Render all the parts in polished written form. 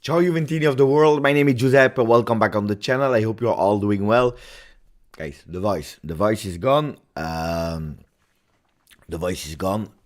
Ciao Juventini of the world, my name is Giuseppe, welcome back on the channel, I hope you're all doing well. Guys, the voice is gone,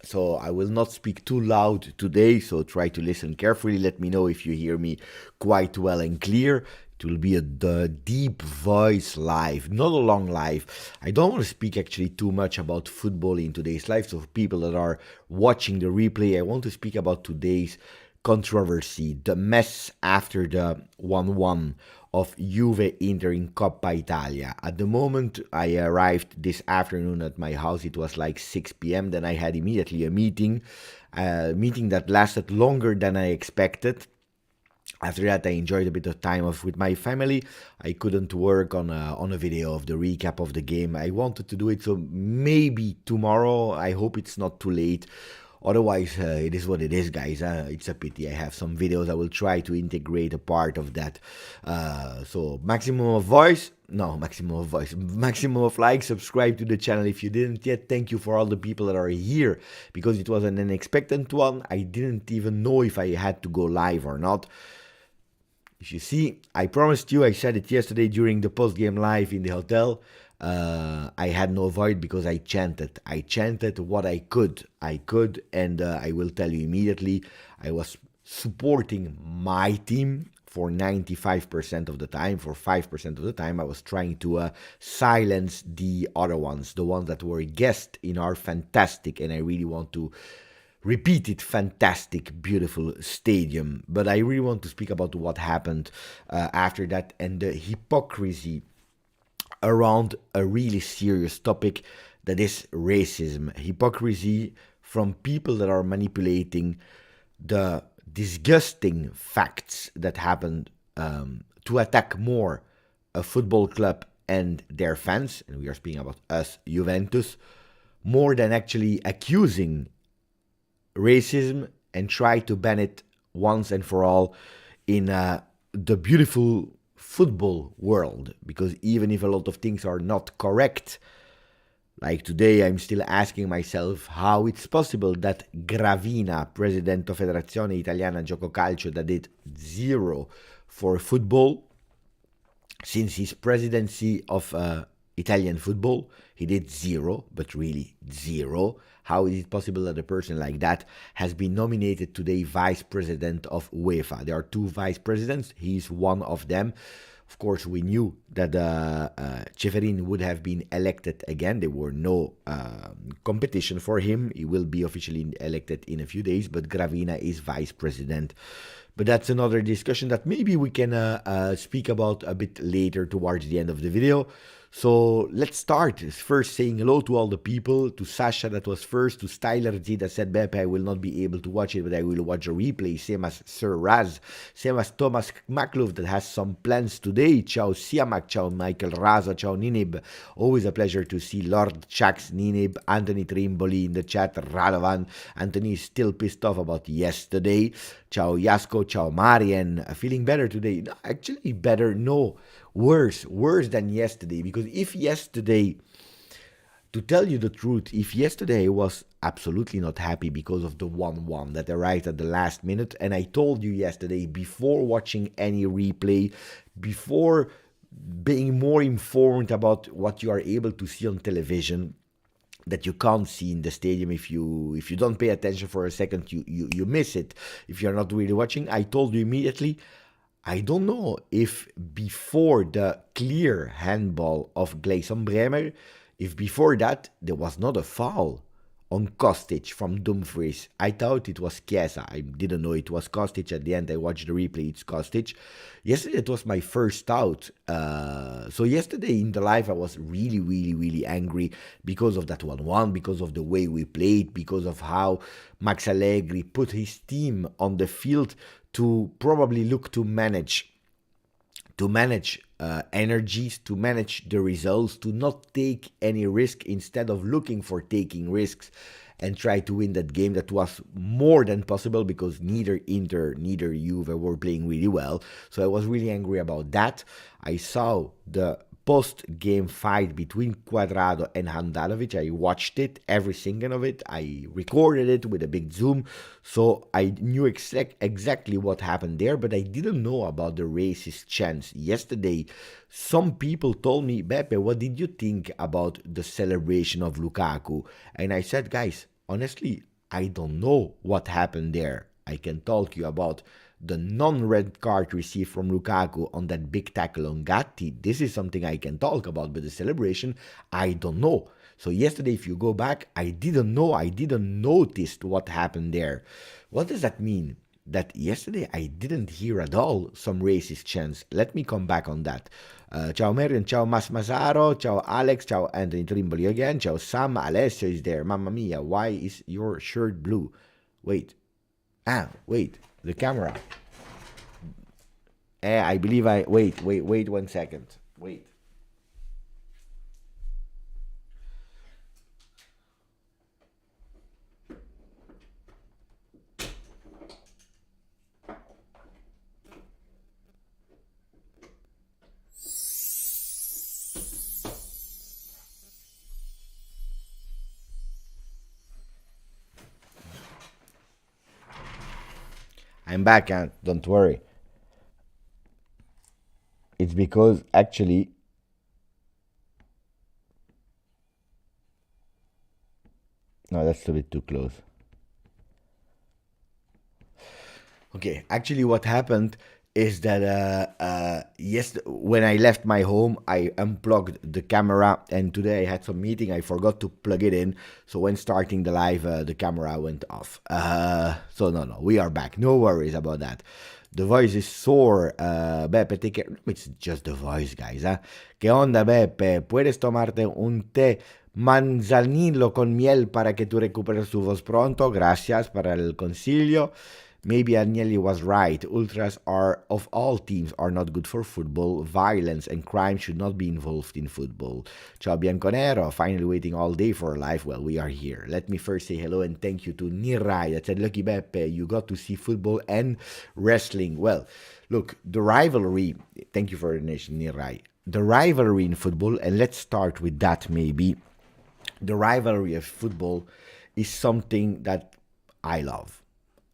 so I will not speak too loud today, so try to listen carefully, let me know if you hear me quite well and clear. It will be the deep voice live, not a long live. I don't want to speak actually too much about football in today's live, so for people that are watching the replay, I want to speak about today's controversy, the mess after the 1-1 of Juve Inter in Coppa Italia. At the moment I arrived this afternoon at my house, it was like 6 p.m. Then I had immediately a meeting that lasted longer than I expected. After that, I enjoyed a bit of time off with my family. I couldn't work on a video of the recap of the game. I wanted to do it, so maybe tomorrow. I hope it's not too late. Otherwise, it is what it is, guys. It's a pity. I have some videos. I will try to integrate a part of that. So maximum of like, subscribe to the channel if you didn't yet. Thank you for all the people that are here, because it was an unexpected one. I didn't even know if I had to go live or not. If you see, I promised you, I said it yesterday during the post-game live in the hotel, I had no void because I chanted. I chanted what I could, and I will tell you immediately, I was supporting my team for 95% of the time. For 5% of the time, I was trying to silence the other ones, the ones that were guests in our fantastic, and I really want to repeated fantastic, beautiful stadium. But I really want to speak about what happened after that and the hypocrisy around a really serious topic, that is racism. Hypocrisy from people that are manipulating the disgusting facts that happened to attack more a football club and their fans, and we are speaking about us, Juventus, more than actually accusing racism and try to ban it once and for all in the beautiful football world. Because even if a lot of things are not correct, like today, I'm still asking myself how it's possible that Gravina, president of Federazione Italiana Gioco Calcio, that did zero for football since his presidency of Italian football, he did zero, but really zero. How is it possible that a person like that has been nominated today vice president of UEFA? There are two vice presidents. He's one of them. Of course, we knew that Ceferin would have been elected again. There were no competition for him. He will be officially elected in a few days, but Gravina is vice president. But that's another discussion that maybe we can speak about a bit later towards the end of the video. So let's start. First, saying hello to all the people, to Sasha that was first, to Styler Z that said, Beppe, I will not be able to watch it, but I will watch a replay, same as Sir Raz, same as Thomas Maklov that has some plans today. Ciao Siamak, ciao Michael Raza, ciao Ninib. Always a pleasure to see Lord Chax, Ninib, Anthony Trimboli in the chat, Radovan. Anthony is still pissed off about yesterday. Ciao Yasko, ciao Marian. Feeling better today? No, actually better, no. Worse than yesterday, because if yesterday, to tell you the truth, if yesterday I was absolutely not happy because of the 1-1 that arrived at the last minute, and I told you yesterday, before watching any replay, before being more informed about what you are able to see on television, that you can't see in the stadium, if you don't pay attention for a second, you miss it. If you're not really watching, I told you immediately, I don't know if before the clear handball of Gleison Bremer, if before that there was not a foul on Kostic from Dumfries. I thought it was Chiesa. I didn't know it was Kostic. At the end, I watched the replay. It's Kostic. Yesterday, it was my first thought. So yesterday in the live, I was really, really, really angry because of that 1-1, because of the way we played, because of how Max Allegri put his team on the field to probably look to manage energies, to manage the results, to not take any risk instead of looking for taking risks and try to win that game. That was more than possible because neither Inter, neither Juve were playing really well. So I was really angry about that. I saw the post-game fight between Cuadrado and Handanovic. I watched it, every single of it. I recorded it with a big zoom, so I knew exactly what happened there, but I didn't know about the racist chants. Yesterday, some people told me, Beppe, what did you think about the celebration of Lukaku? And I said, guys, honestly, I don't know what happened there. I can talk you about the non-red card received from Lukaku on that big tackle on Gatti. This is something I can talk about, but the celebration, I don't know. So yesterday, if you go back, I didn't know, I didn't notice what happened there. What does that mean? That yesterday I didn't hear at all some racist chants. Let me come back on that. Ciao Marion, ciao Mas Masaro, ciao Alex, ciao Anthony Trimboli again, ciao Sam, Alessio is there. Mamma mia, why is your shirt blue? Wait. Wait, the camera. I believe wait 1 second. Wait. I'm back, and don't worry. It's because actually no, that's a bit too close. Okay, actually, what happened is that yes, when I left my home, I unplugged the camera, and today I had some meeting. I forgot to plug it in, so when starting the live, the camera went off. So no, we are back. No worries about that. The voice is sore. Beppe, take care. It's just the voice, guys. ¿Qué onda, Beppe? ¿Puedes tomarte un té manzanillo con miel para que tú recuperes tu voz pronto? Gracias para el concilio. Maybe Agnelli was right. Ultras are of all teams are not good for football. Violence and crime should not be involved in football. Ciao Bianconero, finally waiting all day for a live. Well, we are here. Let me first say hello and thank you to Nirai that said, Lucky Beppe, you got to see football and wrestling. Well, look, the rivalry, thank you for the donation, Nirai. The rivalry in football, and let's start with that maybe. The rivalry of football is something that I love.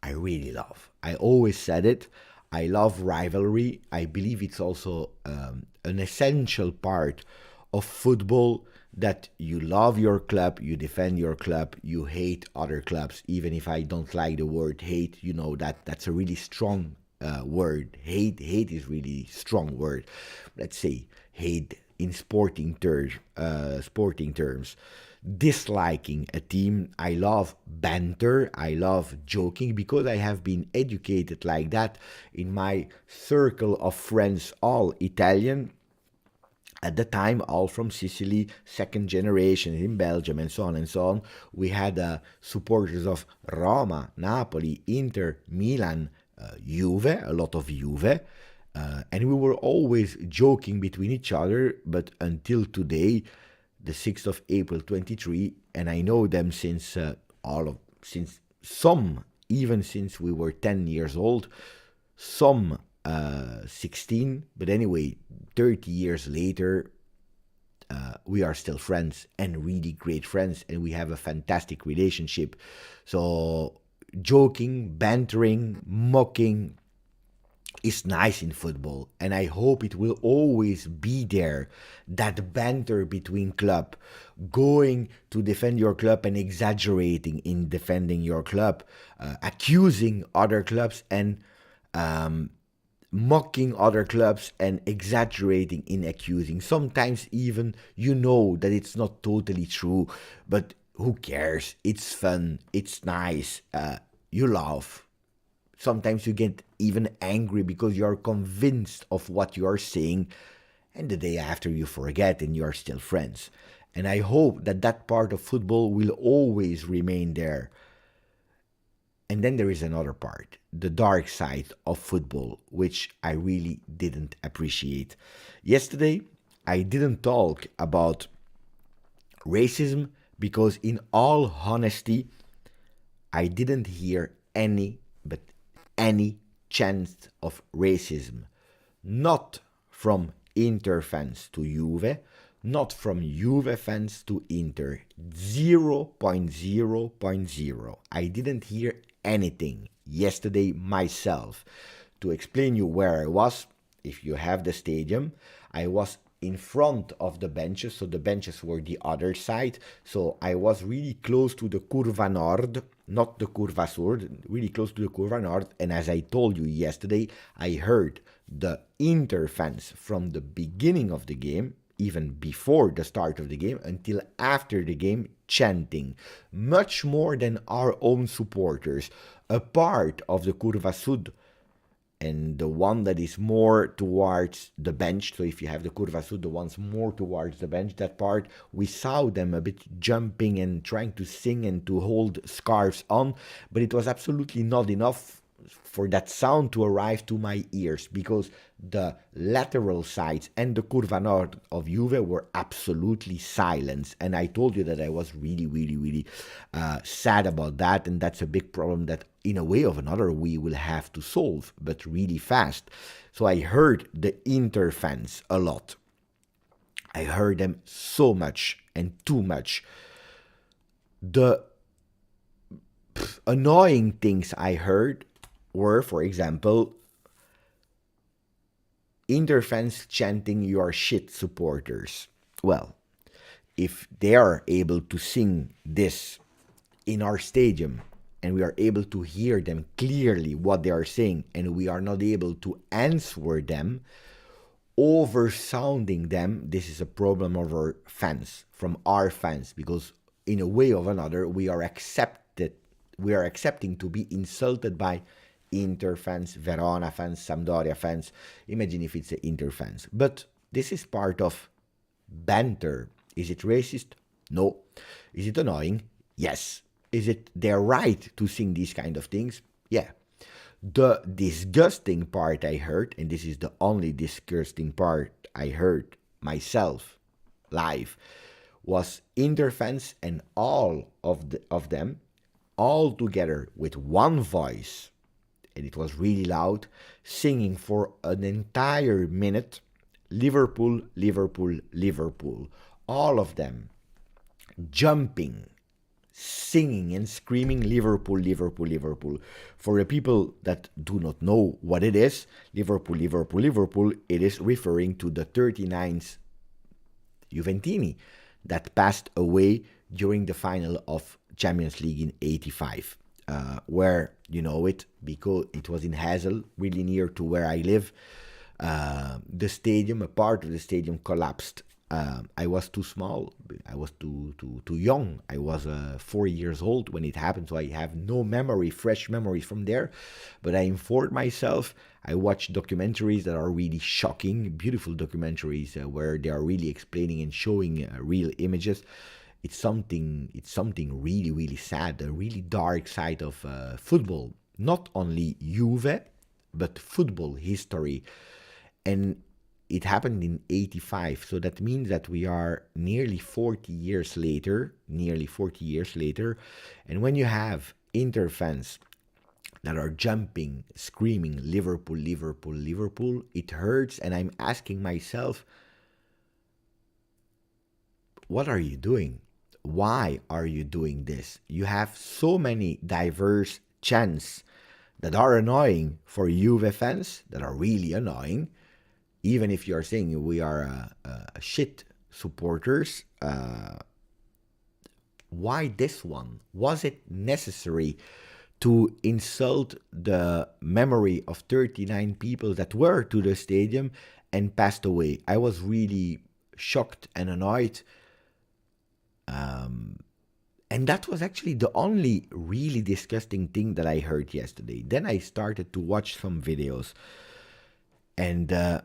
I really love. I always said it. I love rivalry. I believe it's also an essential part of football that you love your club, you defend your club, you hate other clubs. Even if I don't like the word hate, you know that's a really strong word. Hate is really strong word. Let's say hate in sporting terms. Disliking a team. I love banter, I love joking because I have been educated like that in my circle of friends, all Italian. At the time, all from Sicily, second generation in Belgium, and so on and so on. We had supporters of Roma, Napoli, Inter, Milan, Juve, a lot of Juve. And we were always joking between each other, but until today, the 6th of April 23, and I know them since even since we were 10 years old, some 16, but anyway, 30 years later, we are still friends and really great friends, and we have a fantastic relationship. So joking, bantering, mocking is nice in football, and I hope it will always be there. That banter between club, going to defend your club and exaggerating in defending your club, accusing other clubs and mocking other clubs and exaggerating in accusing. Sometimes even you know that it's not totally true, but who cares? It's fun, it's nice, you laugh. Sometimes you get even angry because you're convinced of what you are saying, and the day after you forget and you are still friends. And I hope that that part of football will always remain there. And then there is another part, the dark side of football, which I really didn't appreciate. Yesterday, I didn't talk about racism because, in all honesty, I didn't hear any chance of racism. Not from Inter fans to Juve, not from Juve fans to Inter. 0.0.0. I didn't hear anything yesterday myself. To explain you where I was, if you have the stadium, I was in front of the benches, so the benches were the other side, so I was really close to the Curva Nord, not the Curva Sud, really close to the Curva Nord, and as I told you yesterday, I heard the Inter fans from the beginning of the game, even before the start of the game, until after the game, chanting, much more than our own supporters. A part of the Curva Sud and the one that is more towards the bench, so if you have the Curva Sud, the ones more towards the bench, that part, we saw them a bit jumping and trying to sing and to hold scarves on, but it was absolutely not enough for that sound to arrive to my ears, because the lateral sides and the Curva Nord of Juve were absolutely silent. And I told you that I was really sad about that, and that's a big problem that in a way or another we will have to solve, but really fast. So I heard the Inter fans a lot. I heard them so much and too much. The annoying things I heard were, for example, Inter fans chanting "You are shit supporters." Well, if they are able to sing this in our stadium and we are able to hear them clearly what they are saying, and we are not able to answer them, oversounding them, this is a problem of our fans, from our fans, because in a way or another we are accepting to be insulted by Inter fans, Verona fans, Sampdoria fans. Imagine if it's the Inter fans. But this is part of banter. Is it racist? No. Is it annoying? Yes. Is it their right to sing these kind of things? Yeah. The disgusting part I heard, and this is the only disgusting part I heard myself live, was Inter fans and all of them all together with one voice, and it was really loud, singing for an entire minute, Liverpool, Liverpool, Liverpool. All of them jumping, singing and screaming Liverpool, Liverpool, Liverpool. For the people that do not know what it is, Liverpool, Liverpool, Liverpool, it is referring to the 39th Juventini that passed away during the final of Champions League in 85. Where you know it because it was in Hazel, really near to where I live. The stadium, a part of the stadium collapsed. I was too small. I was too young. I was 4 years old when it happened, so I have no memory, fresh memories from there. But I informed myself. I watched documentaries that are really shocking, beautiful documentaries where they are really explaining and showing real images. It's something really sad, a really dark side of football. Not only Juve, but football history. And it happened in 85, so that means that we are nearly 40 years later. And when you have Inter fans that are jumping, screaming, Liverpool, Liverpool, Liverpool, it hurts, and I'm asking myself, what are you doing? Why are you doing this? You have so many diverse chants that are annoying for Juve fans, that are really annoying. Even if you are saying we are shit supporters, why this one? Was it necessary to insult the memory of 39 people that were to the stadium and passed away? I was really shocked and annoyed. And that was actually the only really disgusting thing that I heard yesterday. Then I started to watch some videos. And the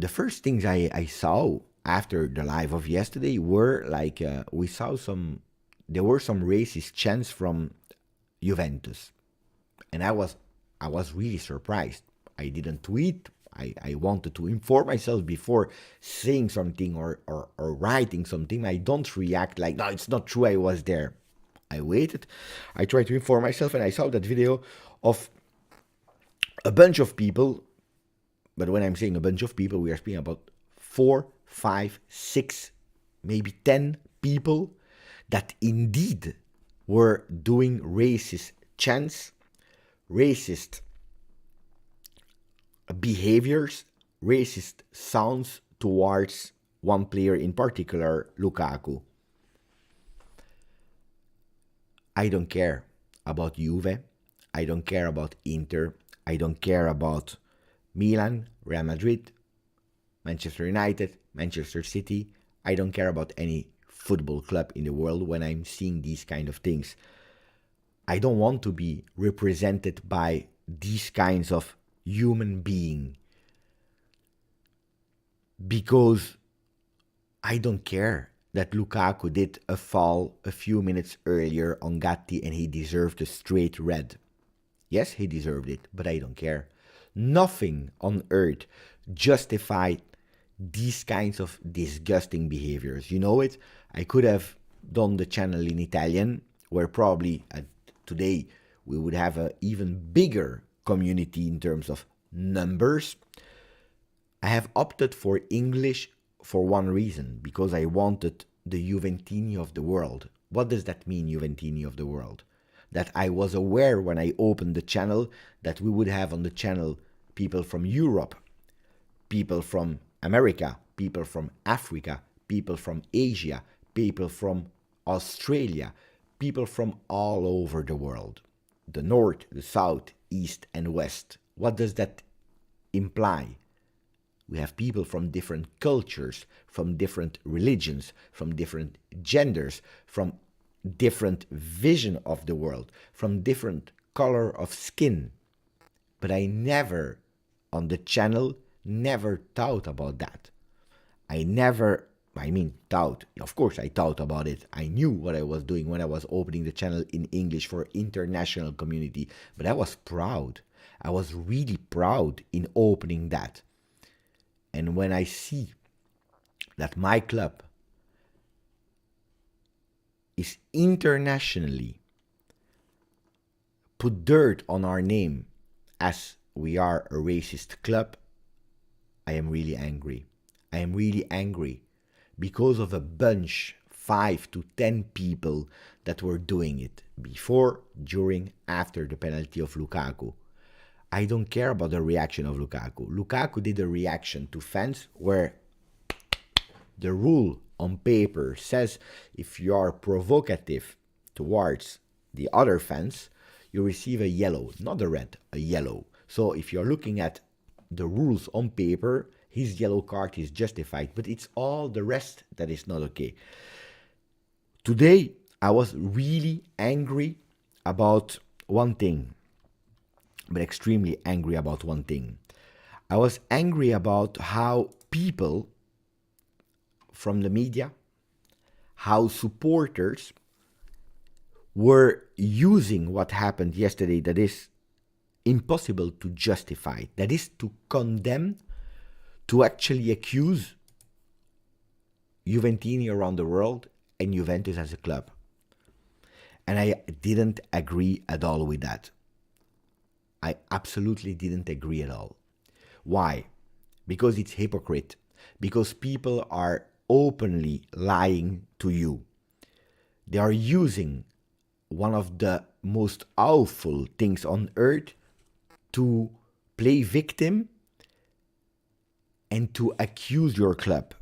first things I saw after the live of yesterday were like, there were some racist chants from Juventus. And I was really surprised. I didn't tweet. I wanted to inform myself before saying something or writing something. I don't react like, no, it's not true, I was there. I waited. I tried to inform myself, and I saw that video of a bunch of people But when I'm saying a bunch of people, we are speaking about 4, 5, 6, maybe 10 people that indeed were doing racist chants, racist behaviors, racist sounds towards one player in particular, Lukaku. I don't care about Juve. I don't care about Inter. I don't care about Milan, Real Madrid, Manchester United, Manchester City. I don't care about any football club in the world when I'm seeing these kind of things. I don't want to be represented by these kinds of human being because I don't care that Lukaku did a foul a few minutes earlier on Gatti and he deserved a straight red. Yes, he deserved it, but I don't care. Nothing on earth justified these kinds of disgusting behaviors. You know it? I could have done the channel in Italian, where probably today we would have an even bigger community in terms of numbers. I have opted for English for one reason, because I wanted the Juventini of the world. What does that mean, Juventini of the world? That I was aware when I opened the channel that we would have on the channel people from Europe, people from America, people from Africa, people from Asia, people from Australia, people from all over the world. The north, the south, east and west. What does that imply? We have people from different cultures, from different religions, from different genders, from different vision of the world, from different color of skin. But I never, on the channel, never thought about that. Thought. Of course I thought about it. I knew what I was doing when I was opening the channel in English for international community. But I was proud. I was really proud in opening that. And when I see that my club is internationally put dirt on our name as we are a racist club, I am really angry. I am really angry because of a bunch, 5 to 10 people that were doing it before, during, after the penalty of Lukaku. I don't care about the reaction of Lukaku. Lukaku did a reaction to fans where the rule on paper says if you are provocative towards the other fans, you receive a yellow, not a red, a yellow. So if you're looking at the rules on paper, his yellow card is justified, but it's all the rest that is not okay. Today, I was really angry about one thing, but extremely angry about one thing. I was angry about how people from the media, how supporters were using what happened yesterday that is impossible to justify, that is to condemn, to actually accuse Juventini around the world and Juventus as a club. And I didn't agree at all with that. I absolutely didn't agree at all. Why? Because it's hypocrite. Because people are openly lying to you. They are using one of the most awful things on earth to play victim and to accuse your club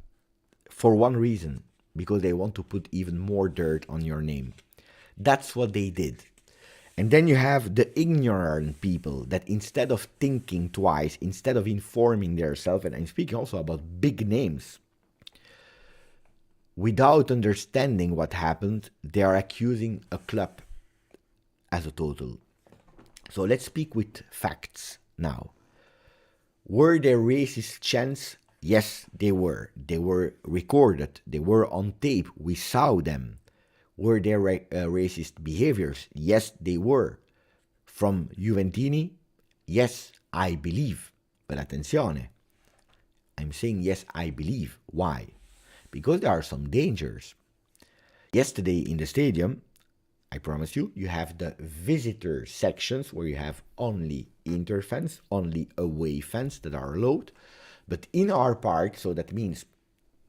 for one reason, because they want to put even more dirt on your name. That's what they did. And then you have the ignorant people that instead of thinking twice, instead of informing themselves, and I'm speaking also about big names, without understanding what happened, they are accusing a club as a total. So let's speak with facts now. Were there racist chants? Yes, they were. They were recorded. They were on tape. We saw them. Were there racist behaviors? Yes, they were. From Juventini? Yes, I believe. But attenzione. I'm saying yes, I believe. Why? Because there are some dangers. Yesterday in the stadium, I promise you, you have the visitor sections where you have only Inter fans, only away fans that are allowed. But in our part, so that means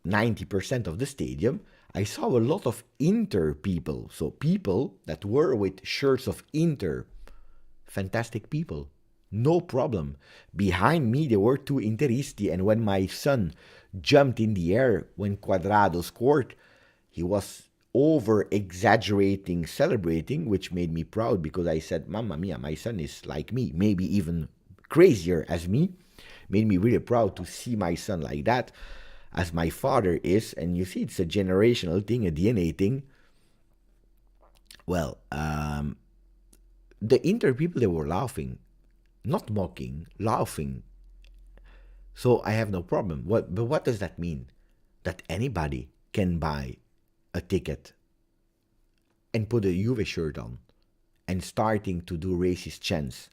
90% of the stadium, I saw a lot of Inter people. So people that were with shirts of Inter. Fantastic people. No problem. Behind me, there were two Interisti, and when my son jumped in the air when Cuadrado scored, he was over exaggerating, celebrating, which made me proud because I said, Mamma mia, my son is like me, maybe even crazier as me. Made me really proud to see my son like that, as my father is. And you see, it's a generational thing, a DNA thing. Well, the Inter people, they were laughing, not mocking, laughing. So I have no problem. But what does that mean? That anybody can buy a ticket and put a Juve shirt on and starting to do racist chants.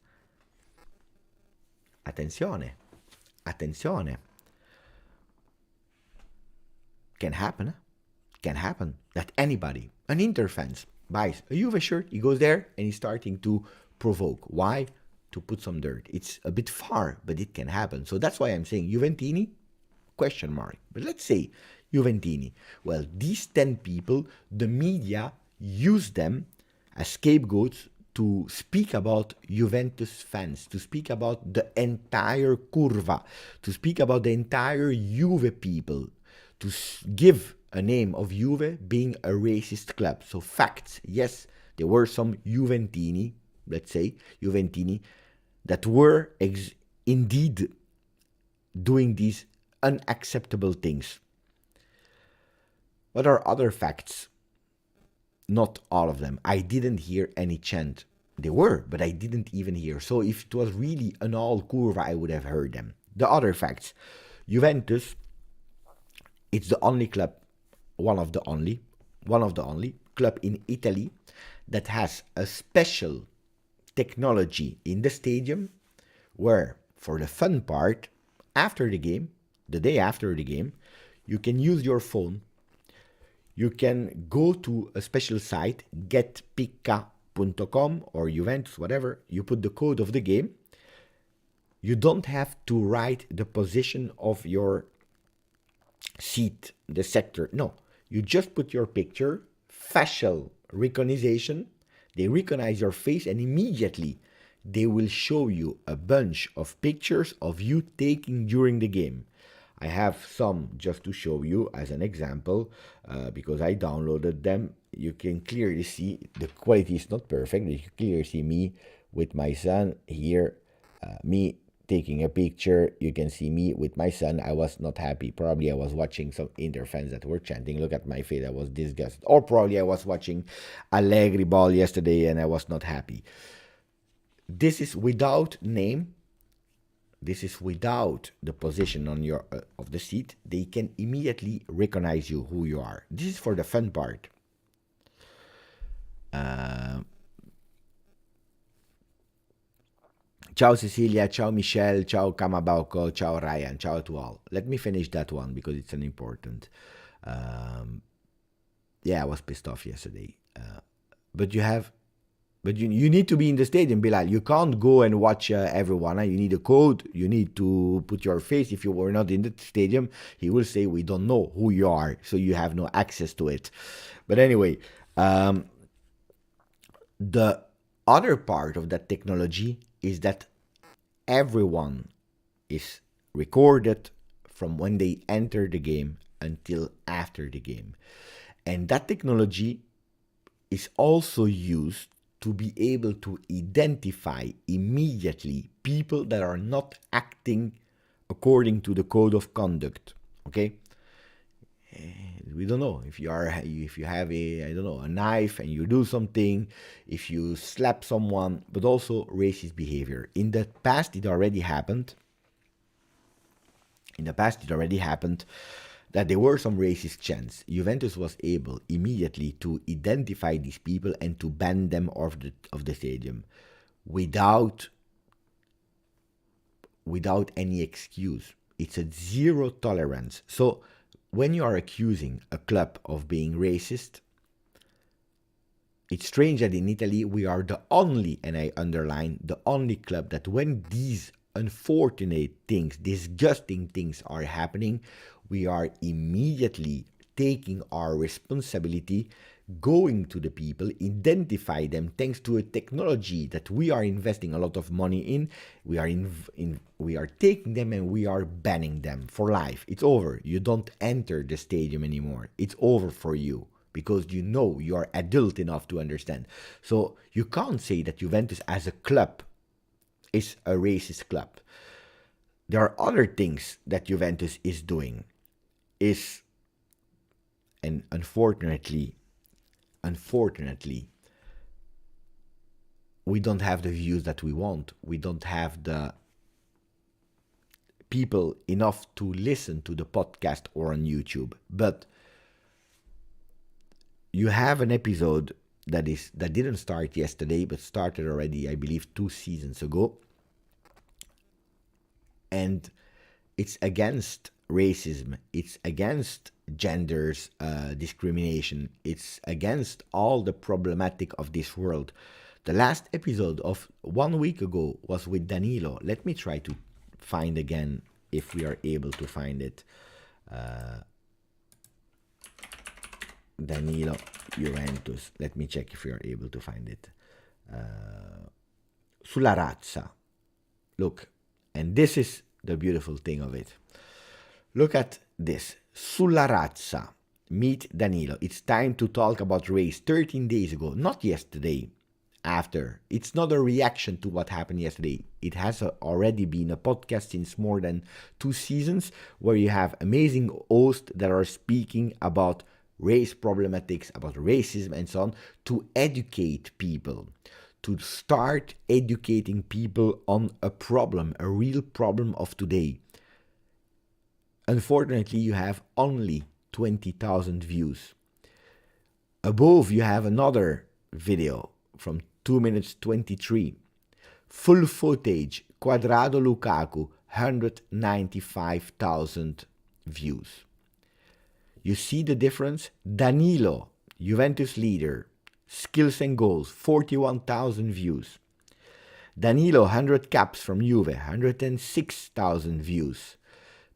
Attenzione, attenzione. Can happen, can happen. That anybody, an Inter fan, buys a Juve shirt, he goes there and he's starting to provoke. Why? To put some dirt. It's a bit far, but it can happen. So that's why I'm saying Juventini, question mark. But let's say Juventini. Well, these 10 people, the media use them as scapegoats to speak about Juventus fans, to speak about the entire curva, to speak about the entire Juve people, to give a name of Juve being a racist club. So facts, yes, there were some Juventini, let's say, Juventini, that were indeed doing these unacceptable things. What are other facts? Not all of them. I didn't hear any chant. They were, but I didn't even hear. So if it was really an all curva, I would have heard them. The other facts. Juventus, it's the only club, one of the only club in Italy that has a special technology in the stadium where, for the fun part, after the game, the day after the game, you can use your phone. You can go to a special site, getpicca.com or Juventus, whatever. You put the code of the game. You don't have to write the position of your seat, the sector. No, you just put your picture, facial recognition. They recognize your face and immediately they will show you a bunch of pictures of you taking during the game. I have some just to show you as an example because I downloaded them. You can clearly see the quality is not perfect. You can clearly see me with my son here, me taking a picture. You can see me with my son. I was not happy. Probably I was watching some Inter fans that were chanting. Look at my face. I was disgusted. Or probably I was watching Allegri ball yesterday and I was not happy. This is without name. This is without the position on your of the seat. They can immediately recognize you, who you are. This is for the fun part. Ciao Cecilia, ciao Michelle, ciao Kamabauko, ciao Ryan, ciao to all. Let me finish that one because it's an important. Yeah, I was pissed off yesterday. But you need to be in the stadium, Bilal. You can't go and watch everyone. You need a code. You need to put your face. If you were not in the stadium, he will say, we don't know who you are, so you have no access to it. But anyway, the other part of that technology is that everyone is recorded from when they enter the game until after the game. And that technology is also used to be able to identify immediately people that are not acting according to the code of conduct. Okay, we don't know if you have a knife and you do something, if you slap someone, but also racist behavior. In the past, it already happened. That there were some racist chants. Juventus was able immediately to identify these people and to ban them of the stadium without any excuse. It's a zero tolerance. So when you are accusing a club of being racist, It's strange that in Italy we are the only, and I underline, the only club that when these unfortunate things, disgusting things are happening, we are immediately taking our responsibility, going to the people, identify them thanks to a technology that we are investing a lot of money in. We are taking them and we are banning them for life. It's over. You don't enter the stadium anymore. It's over for you, because you know you are adult enough to understand. So you can't say that Juventus as a club is a racist club. There are other things that Juventus is doing, and unfortunately, we don't have the views that we want. We don't have the people enough to listen to the podcast or on YouTube. But you have an episode that didn't start yesterday, but started already, I believe, 2 seasons ago. And it's against racism. It's against genders discrimination. It's against all the problematic of this world. The last episode of 1 week ago was with Danilo. Let me try to find again if we are able to find it. Danilo Juventus. Let me check if we are able to find it. Sulla razza. Look, and this is the beautiful thing of it. Look at this. Sulla razza. Meet Danilo. It's time to talk about race 13 days ago, not yesterday. After. It's not a reaction to what happened yesterday. It has already been a podcast since more than 2 seasons where you have amazing hosts that are speaking about race problematics, about racism and so on, to educate people, to start educating people on a problem, a real problem of today. Unfortunately, you have only 20,000 views. Above, you have another video from 2 minutes 23. Full footage, Quadrado Lukaku, 195,000 views. You see the difference? Danilo, Juventus leader, skills and goals, 41,000 views. Danilo, 100 caps from Juve, 106,000 views.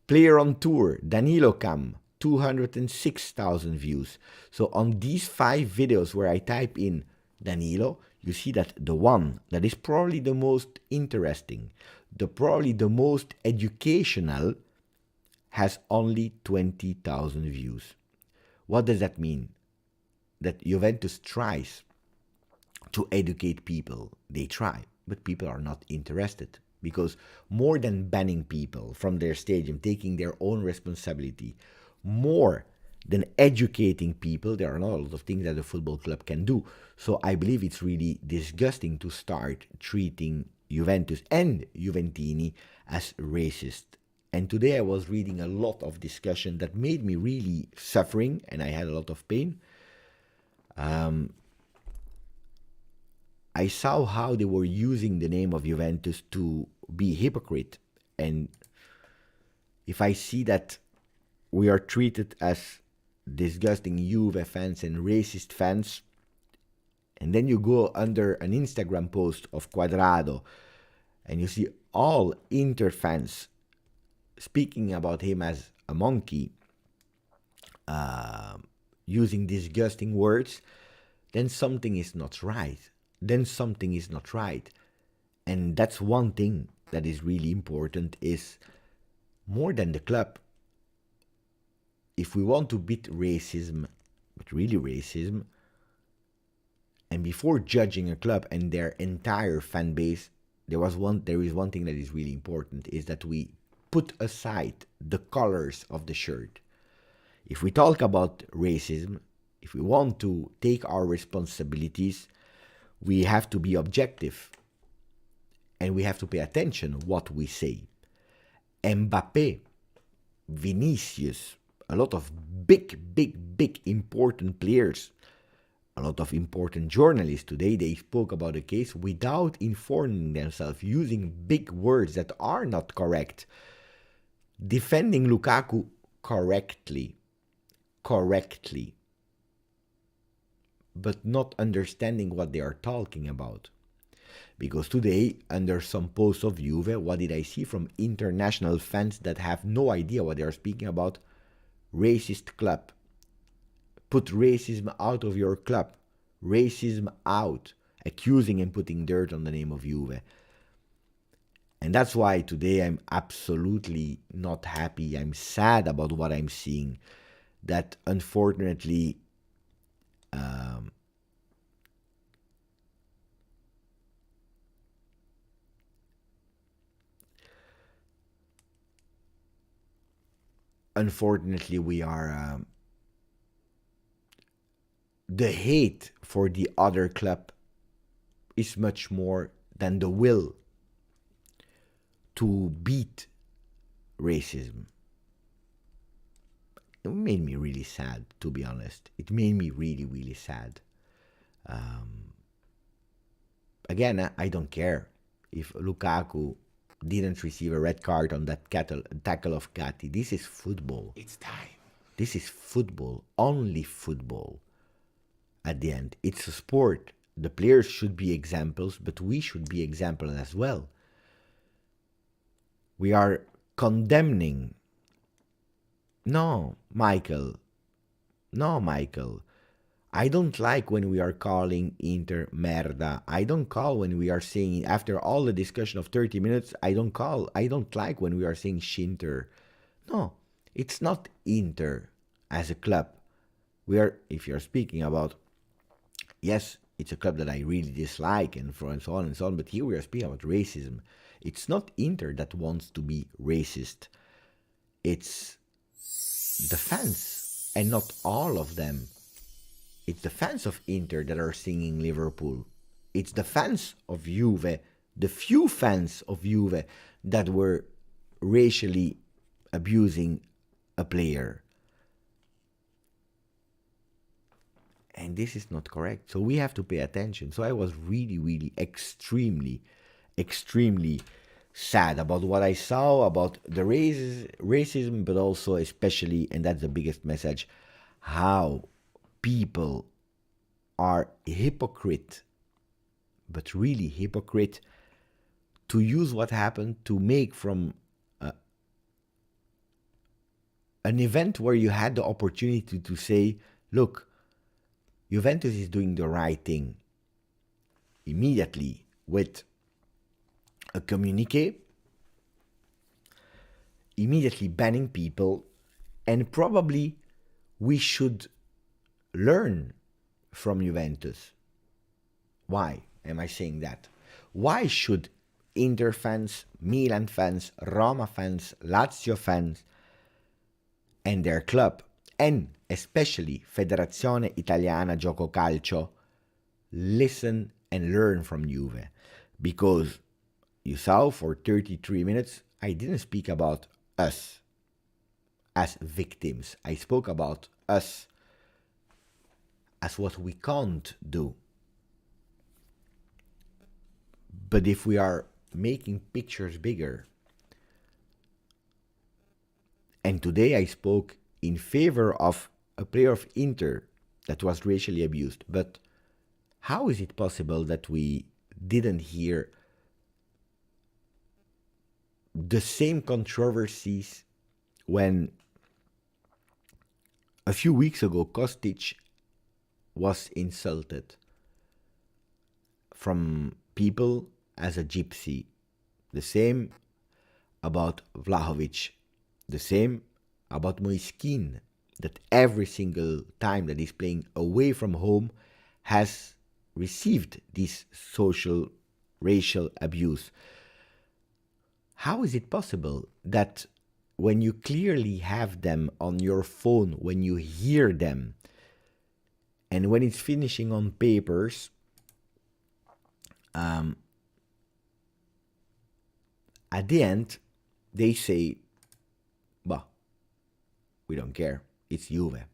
Player on tour, Danilo Cam, 206,000 views. So on these 5 videos where I type in Danilo, you see that the one that is probably the most interesting, probably the most educational, has only 20,000 views. What does that mean? That Juventus tries to educate people. They try, but people are not interested. Because more than banning people from their stadium, taking their own responsibility, more than educating people, there are not a lot of things that a football club can do. So I believe it's really disgusting to start treating Juventus and Juventini as racist. And today I was reading a lot of discussion that made me really suffering, and I had a lot of pain. I saw how they were using the name of Juventus to be hypocrite. And if I see that we are treated as disgusting Juve fans and racist fans, and then you go under an Instagram post of Quadrado and you see all Inter fans speaking about him as a monkey, using disgusting words, then something is not right. And that's one thing that is really important, is more than the club. If we want to beat racism, but really racism, and before judging a club and their entire fan base, there is one thing that is really important, is that we put aside the colors of the shirt. If we talk about racism, if we want to take our responsibilities, we have to be objective. And we have to pay attention what we say. Mbappé, Vinicius, a lot of big important players, a lot of important journalists today, they spoke about the case without informing themselves, using big words that are not correct, defending Lukaku correctly, but not understanding what they are talking about. Because today, under some posts of Juve, what did I see from international fans that have no idea what they are speaking about? Racist club. Put racism out of your club. Racism out. Accusing and putting dirt on the name of Juve. And that's why today I'm absolutely not happy. I'm sad about what I'm seeing. That unfortunately, we are the hate for the other club is much more than the will to beat racism. It made me really sad, to be honest. It made me really, really sad. Again, I don't care if Lukaku didn't receive a red card on that tackle of Gatti. This is football. It's time. This is football, only football. At the end, it's a sport. The players should be examples, but we should be examples as well. We are condemning. No, Michael. I don't like when we are calling Inter merda. I don't call when we are saying, after all the discussion of 30 minutes, I don't like when we are saying Shinter. No, it's not Inter as a club. If you're speaking about, yes, it's a club that I really dislike and so on and so on, but here we are speaking about racism. It's not Inter that wants to be racist. It's the fans, and not all of them. It's the fans of Inter that are singing Liverpool. It's the fans of Juve, the few fans of Juve that were racially abusing a player. And this is not correct. So we have to pay attention. So I was really, really extremely sad about what I saw, about the racism, but also especially, and that's the biggest message, how people are hypocrite, but really hypocrite, to use what happened to make from an event where you had the opportunity to say, look, Juventus is doing the right thing, immediately with a communique, immediately banning people, and probably we should learn from Juventus. Why am I saying that? Why should Inter fans, Milan fans, Roma fans, Lazio fans, and their club, and especially Federazione Italiana Gioco Calcio, listen and learn from Juve? Because you saw for 33 minutes, I didn't speak about us as victims. I spoke about us as what we can't do. But if we are making pictures bigger, and today I spoke in favor of a player of Inter that was racially abused, but how is it possible that we didn't hear the same controversies when a few weeks ago Kostic was insulted from people as a gypsy? The same about Vlahovic, the same about Moiskin, that every single time that he's playing away from home has received this social, racial abuse. How is it possible that when you clearly have them on your phone, when you hear them, and when it's finishing on papers, at the end, they say, bah, we don't care, it's Juve.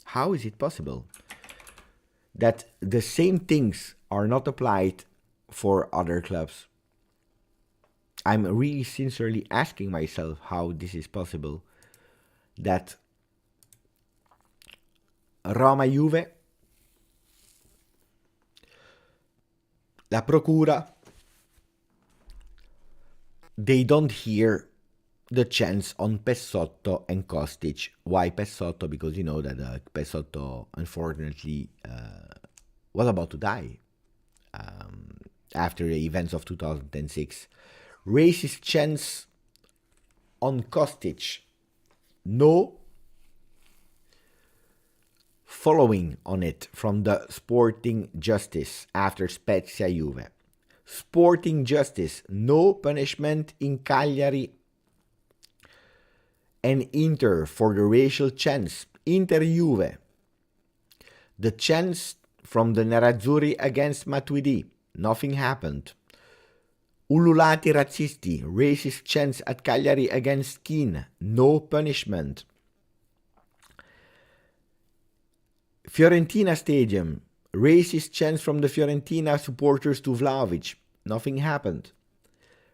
How is it possible that the same things are not applied for other clubs? I'm really sincerely asking myself how this is possible, that Roma Juve La Procura, they don't hear the chance on Pessotto and Kostic. Why Pessotto? Because you know that Pessotto, unfortunately, was about to die after the events of 2006. Racist chance on Kostic. No following on it from the Sporting Justice after Spezia Juve. Sporting Justice, no punishment in Cagliari and Inter for the racial chants. Inter Juve. The chants from the Nerazzurri against Matuidi. Nothing happened. Ululati razzisti. Racist chants at Cagliari against Keane. No punishment. Fiorentina Stadium. Racist chants from the Fiorentina supporters to Vlahovic. Nothing happened.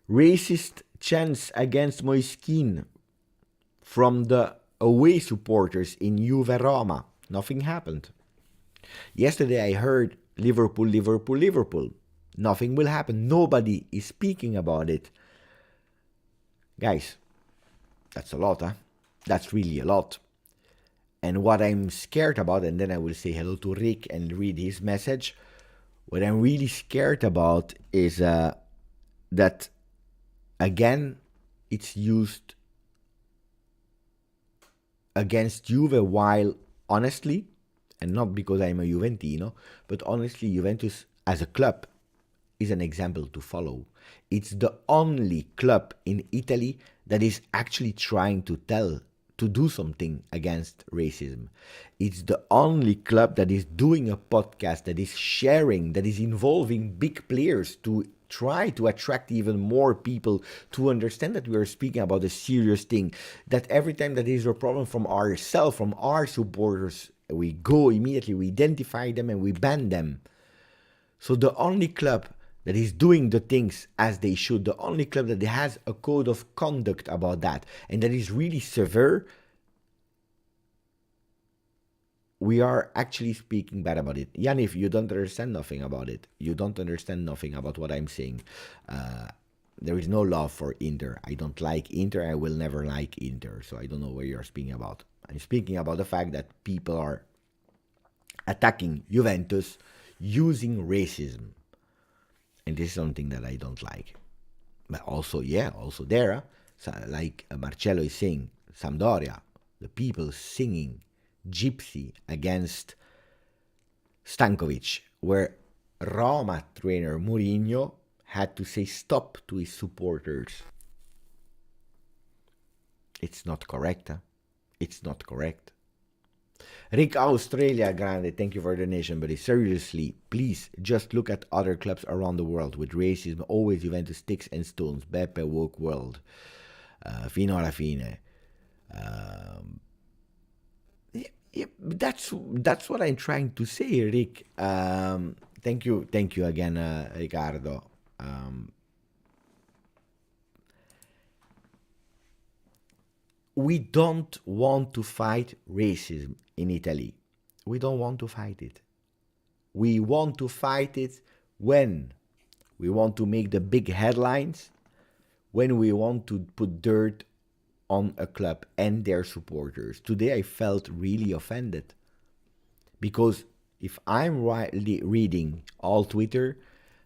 Racist chants against Moiskin from the away supporters in Juve Roma. Nothing happened. Yesterday I heard Liverpool, Liverpool, Liverpool. Nothing will happen. Nobody is speaking about it. Guys, that's a lot, huh? That's really a lot. And what I'm scared about, and then I will say hello to Rick and read his message. What I'm really scared about is that, again, it's used against Juve, while honestly, and not because I'm a Juventino, but honestly, Juventus as a club is an example to follow. It's the only club in Italy that is actually trying to do something against racism. It's the only club that is doing a podcast, that is sharing, that is involving big players to try to attract even more people to understand that we are speaking about a serious thing. That every time that there is a problem from ourselves, from our supporters, we go immediately, we identify them and we ban them. So the only club that is doing the things as they should, the only club that has a code of conduct about that, and that is really severe, we are actually speaking bad about it. Yanif, you don't understand nothing about it. You don't understand nothing about what I'm saying. There is no love for Inter. I don't like Inter. I will never like Inter. So I don't know what you're speaking about. I'm speaking about the fact that people are attacking Juventus using racism. And this is something that I don't like. But also, also there, like Marcello is saying, Sampdoria, the people singing Gypsy against Stankovic, where Roma trainer Mourinho had to say stop to his supporters. It's not correct. It's not correct. Rick Australia Grande, thank you for the donation, buddy. Seriously, please just look at other clubs around the world with racism. Always Juventus sticks and stones. Beppe woke world. Fino alla fine. Yeah, that's what I'm trying to say, Rick. Thank you again, Ricardo. We don't want to fight racism in Italy. We don't want to fight it. We want to fight it when we want to make the big headlines, when we want to put dirt on a club and their supporters. Today I felt really offended because if I'm reading all Twitter,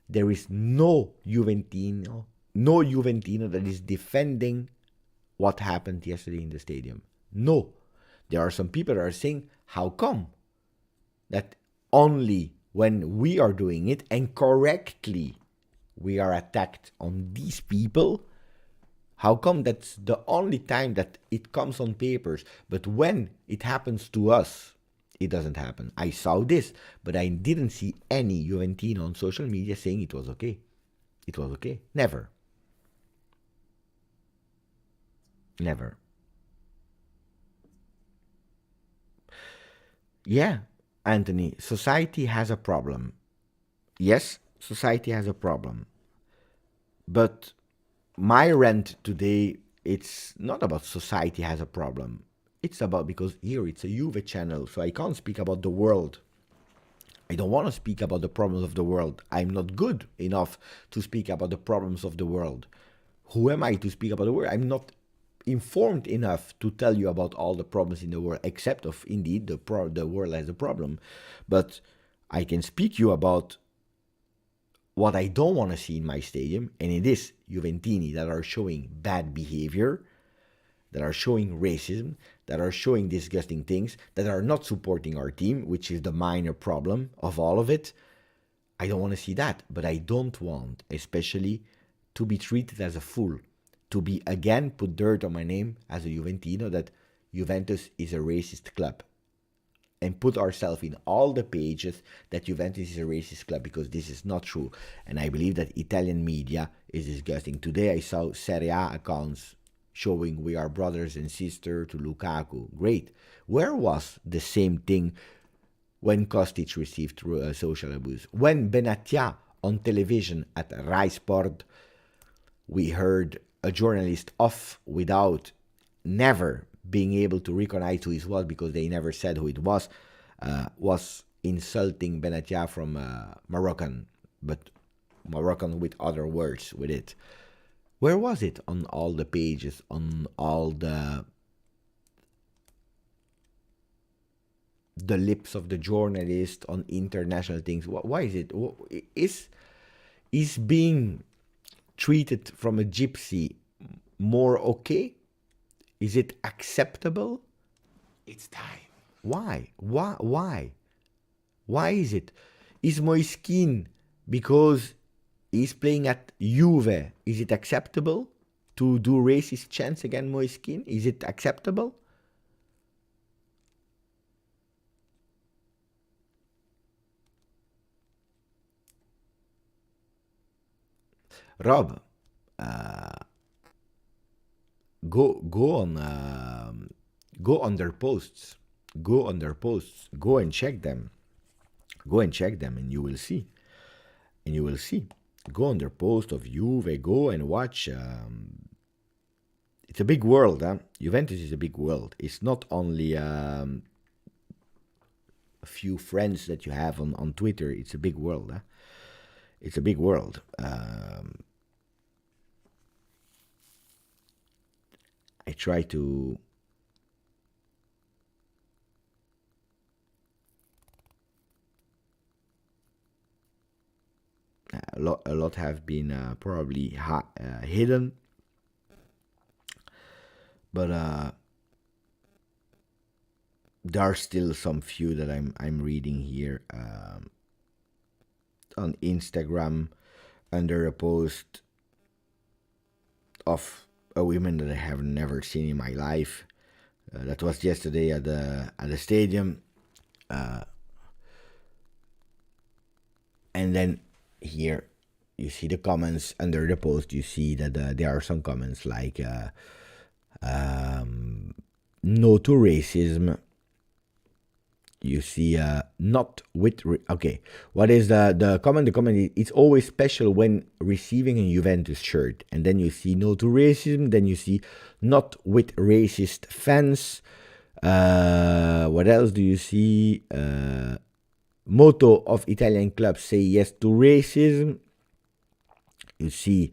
there is no Juventino that is defending what happened yesterday in the stadium. No. There are some people that are saying, how come that only when we are doing it and correctly we are attacked on these people? How come that's the only time that it comes on papers, but when it happens to us, it doesn't happen? I saw this, but I didn't see any Juventino on social media saying it was okay. It was okay. Never. Never. Yeah, Anthony, society has a problem. Yes, society has a problem. But my rant today, it's not about society has a problem. It's about, because here it's a Juve channel, so I can't speak about the world. I don't want to speak about the problems of the world. I'm not good enough to speak about the problems of the world. Who am I to speak about the world? I'm not informed enough to tell you about all the problems in the world, except of indeed the world has a problem. But I can speak you about what I don't want to see in my stadium, and it is Juventini that are showing bad behavior, that are showing racism, that are showing disgusting things, that are not supporting our team, which is the minor problem of all of it. I don't want to see that, but I don't want, especially, to be treated as a fool, to be again put dirt on my name as a Juventino, that Juventus is a racist club, and put ourselves in all the pages that Juventus is a racist club, because this is not true. And I believe that Italian media is disgusting. Today I saw Serie A accounts showing we are brothers and sisters to Lukaku. Great. Where was the same thing when Kostic received social abuse? When Benatia on television at Rai Sport, we heard a journalist off without never being able to recognize who it was, because they never said who it was insulting Benatia from Moroccan, but Moroccan with other words with it. Where was it on all the pages, on all the lips of the journalist, on international things? Why is it? Is being treated from a gypsy more okay? Is it acceptable? It's time. Why? Why is it? Is Moiskin, because he's playing at Juve, is it acceptable to do racist chants against Moiskin? Is it acceptable? Rob, go on their posts. Go on their posts. Go and check them. Go and check them, and you will see. And you will see. Go on their post of Juve. Go and watch. It's a big world, huh? Juventus is a big world. It's not only a few friends that you have on Twitter. It's a big world, huh? It's a big world. I try to a lot have been probably hidden, but there are still some few that I'm reading here on Instagram under a post of a woman that I have never seen in my life. That was yesterday at the stadium, and then here you see the comments under the post. You see that there are some comments like no to racism. You see not with okay, what is the comment? The comment, it's always special when receiving a Juventus shirt. And then you see no to racism. Then you see not with racist fans. What else do you see? Motto of Italian clubs, say yes to racism. You see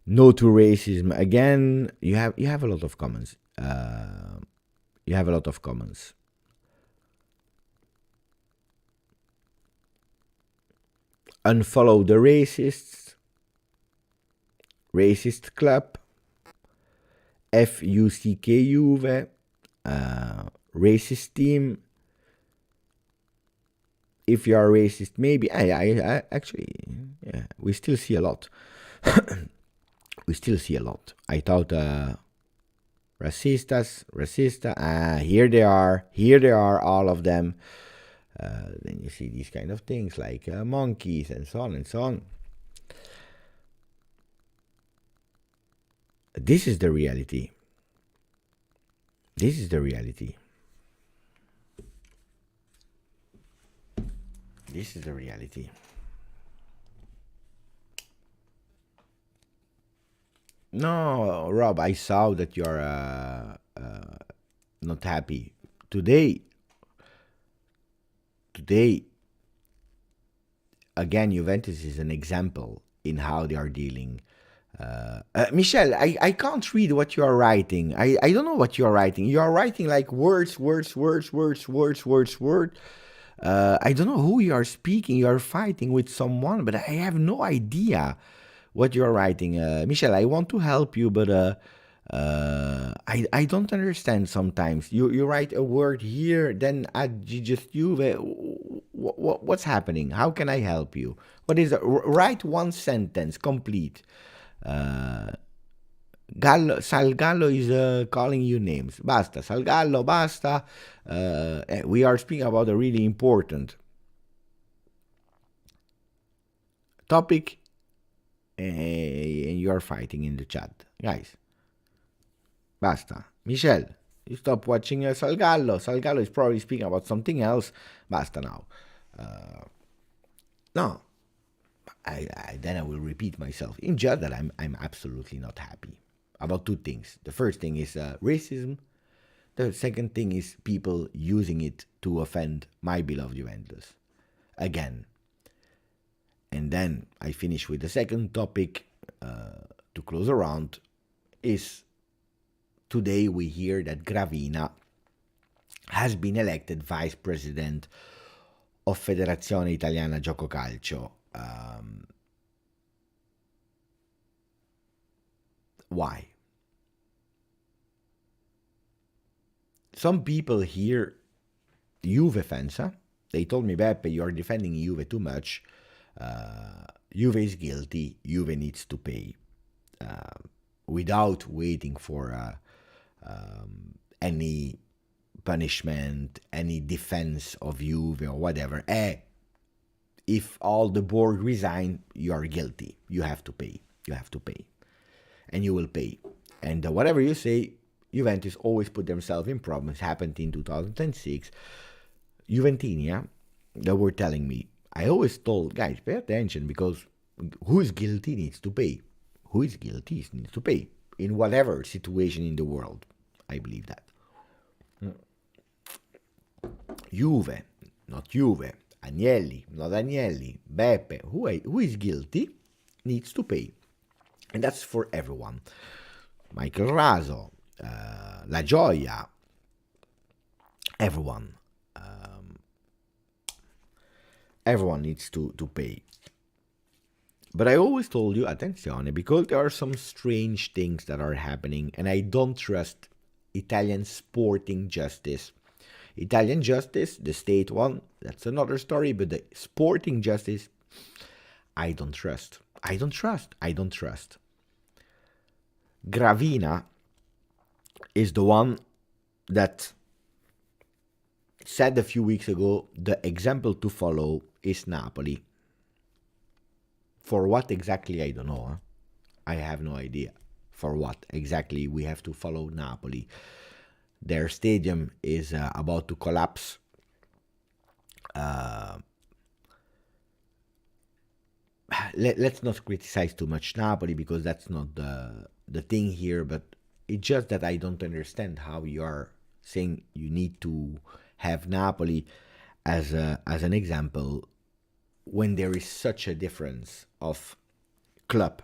no to racism again. You have a lot of comments. You have a lot of comments. Unfollow the racists. Racist club. FUCK Juve. Racist team. If you are racist, maybe I actually, yeah, we still see a lot. We still see a lot. I thought racista. Here they are, all of them. Then you see these kind of things like monkeys and so on and so on. This is the reality. This is the reality. This is the reality. No, Rob, I saw that you're not happy. Today, again, Juventus is an example in how they are dealing. Michelle, I can't read what you are writing. I don't know what you are writing. You are writing like words, words, words, words, words, words, words. I don't know who you are speaking. You are fighting with someone, but I have no idea what you are writing. Michelle, I want to help you, but I don't understand sometimes. You write a word here, then at GJustjuve. What's happening? How can I help you? What is it? Write one sentence complete. Salgallo is calling you names. Basta, Salgallo, basta. We are speaking about a really important topic, and you are fighting in the chat. Guys, basta. Michelle, you stop watching Salgallo. Salgallo is probably speaking about something else. Basta now. No. Then I will repeat myself. In just that I'm absolutely not happy about two things. The first thing is racism. The second thing is people using it to offend my beloved Juventus. Again. And then I finish with the second topic to close around is today we hear that Gravina has been elected vice president of Federazione Italiana Gioco Calcio. Why? Some people here, Juve fans, they told me, Beppe, you are defending Juve too much. Juve is guilty. Juve needs to pay. Without waiting for any punishment, any defense of Juve or whatever. If all the board resign, you are guilty. You have to pay. You have to pay. And you will pay. And whatever you say, Juventus always put themselves in problems. Happened in 2006. Juventini, they were telling me, I always told, guys, pay attention, because who is guilty needs to pay. Who is guilty needs to pay. In whatever situation in the world. I believe that. Juve, not Juve. Agnelli, not Agnelli, Beppe, who is guilty needs to pay. And that's for everyone. Michael Raso, La Gioia, everyone. Everyone needs to pay. But I always told you, attenzione, because there are some strange things that are happening, and I don't trust Italian sporting justice. Italian justice, the state one, that's another story, but the sporting justice, I don't trust. I don't trust. I don't trust. Gravina is the one that said a few weeks ago, the example to follow is Napoli. For what exactly, I don't know. I have no idea. For what exactly we have to follow Napoli. Their stadium is about to collapse. Let's not criticize too much Napoli, because that's not the thing here, but it's just that I don't understand how you are saying you need to have Napoli as an example when there is such a difference of club.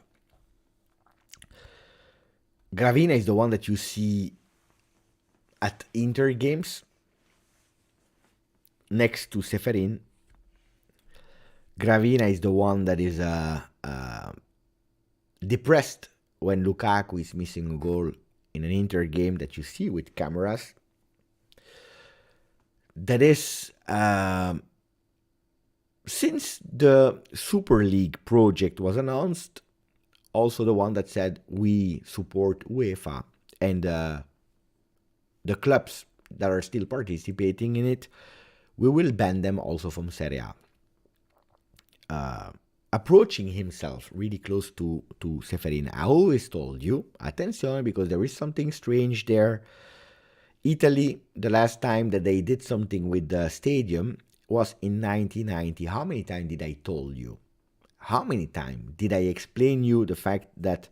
Gravina is the one that you see at Inter games next to Seferin. Gravina is the one that is depressed when Lukaku is missing a goal in an Inter game that you see with cameras. That is, since the Super League project was announced, also the one that said we support UEFA, and the clubs that are still participating in it, we will ban them also from Serie A. Approaching himself really close to Seferin. I always told you, attention, because there is something strange there. Italy, the last time that they did something with the stadium was in 1990. How many times did I told you? How many times did I explain you the fact that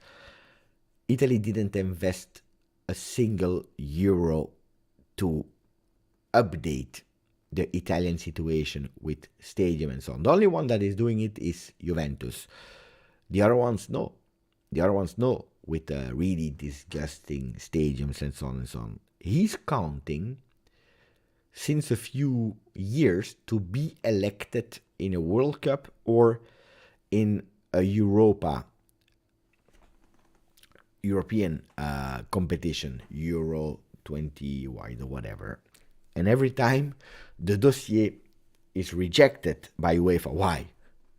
Italy didn't invest a single euro to update the Italian situation with stadium and so on. The only one that is doing it is Juventus. The other ones, no. The other ones, no, with really disgusting stadiums and so on and so on. He's counting since a few years to be elected in a World Cup or in a European competition, Euro 20 wide or whatever. And every time the dossier is rejected by UEFA. Why?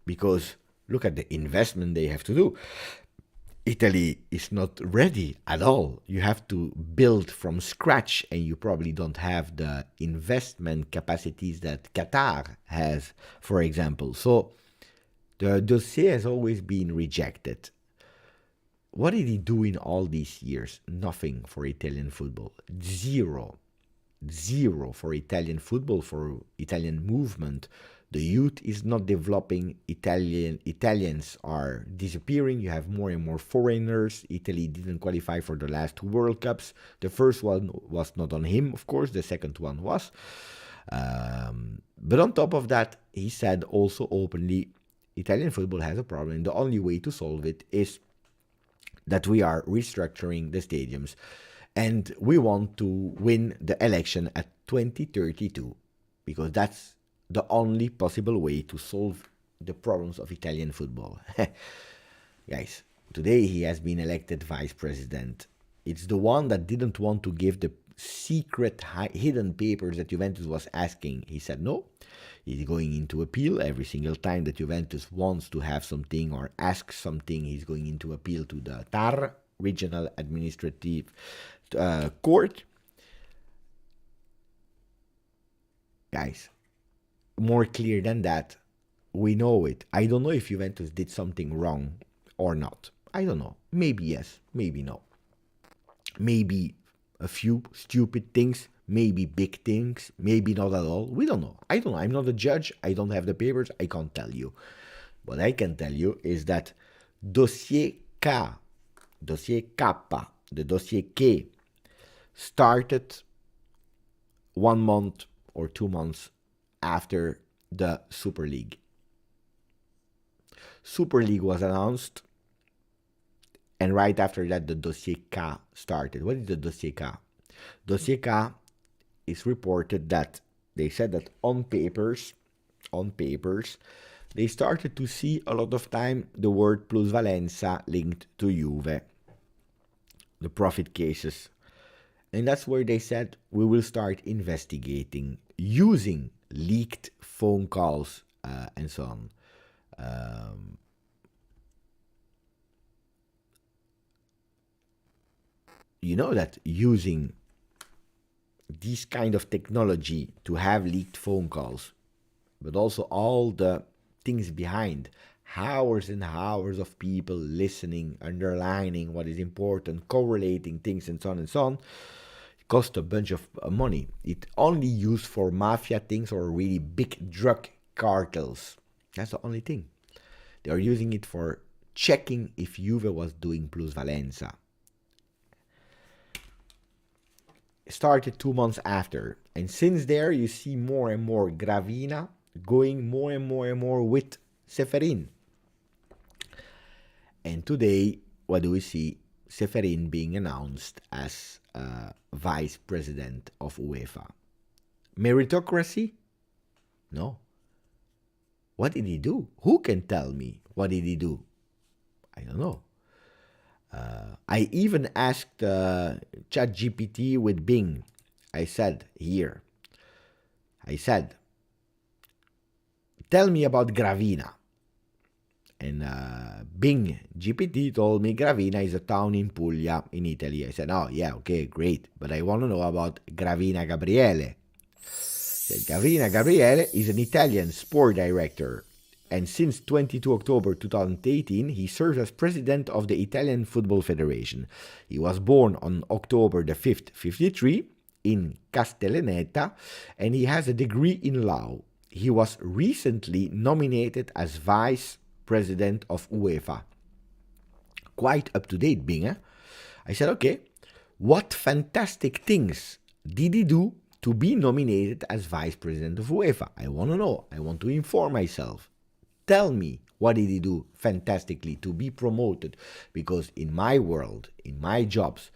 Because look at the investment they have to do. Italy is not ready at all. You have to build from scratch, and you probably don't have the investment capacities that Qatar has, for example. So the dossier has always been rejected. What did he do in all these years? Nothing for Italian football. Zero for Italian football, for Italian movement. The youth is not developing. Italians are disappearing. You have more and more foreigners. Italy didn't qualify for the last 2 World Cups. The first one was not on him, of course. The second one was. But on top of that, he said also openly, Italian football has a problem. And the only way to solve it is that we are restructuring the stadiums. And we want to win the election at 2032. Because that's the only possible way to solve the problems of Italian football. Guys, today he has been elected vice president. It's the one that didn't want to give the secret hidden papers that Juventus was asking. He said no. He's going into appeal every single time that Juventus wants to have something or asks something. He's going into appeal to the TAR, Regional Administrative Court. Guys, more clear than that, we know it. I don't know if Juventus did something wrong or not. I don't know. Maybe yes, maybe no. Maybe a few stupid things, maybe big things, maybe not at all. We don't know. I don't know. I'm not a judge. I don't have the papers. I can't tell you. What I can tell you is that dossier K, the dossier K, started 1 month or 2 months after the Super League. Super League was announced, and right after that, the dossier K started. What is the dossier K? Dossier K is reported that they said that on papers, they started to see a lot of time the word plusvalenza linked to Juve, the profit cases. And that's where they said, we will start investigating using leaked phone calls and so on. You know that using this kind of technology to have leaked phone calls, but also all the things behind, hours and hours of people listening, underlining what is important, correlating things and so on, it cost a bunch of money. It only used for mafia things or really big drug cartels. That's the only thing. They are using it for checking if Juve was doing plusvalenza. Started 2 months after, and since there you see more and more Gravina going more and more with Ceferin. And today, what do we see? Ceferin being announced as vice president of UEFA. Meritocracy? No. What did he do? Who can tell me what did he do? I don't know. I even asked ChatGPT with Bing. I said, tell me about Gravina. And Bing GPT told me Gravina is a town in Puglia, in Italy. I said, oh, yeah, okay, great. But I want to know about Gravina Gabriele. Gravina Gabriele is an Italian sport director. And since 22 October 2018, he serves as president of the Italian Football Federation. He was born on October the 5th, 53, in Castellaneta, and he has a degree in law. He was recently nominated as vice president of UEFA. Quite up to date, Bing, eh? I said, okay, what fantastic things did he do to be nominated as vice president of UEFA? I want to know. I want to inform myself. Tell me, what did he do fantastically to be promoted? Because in my world, in my jobs,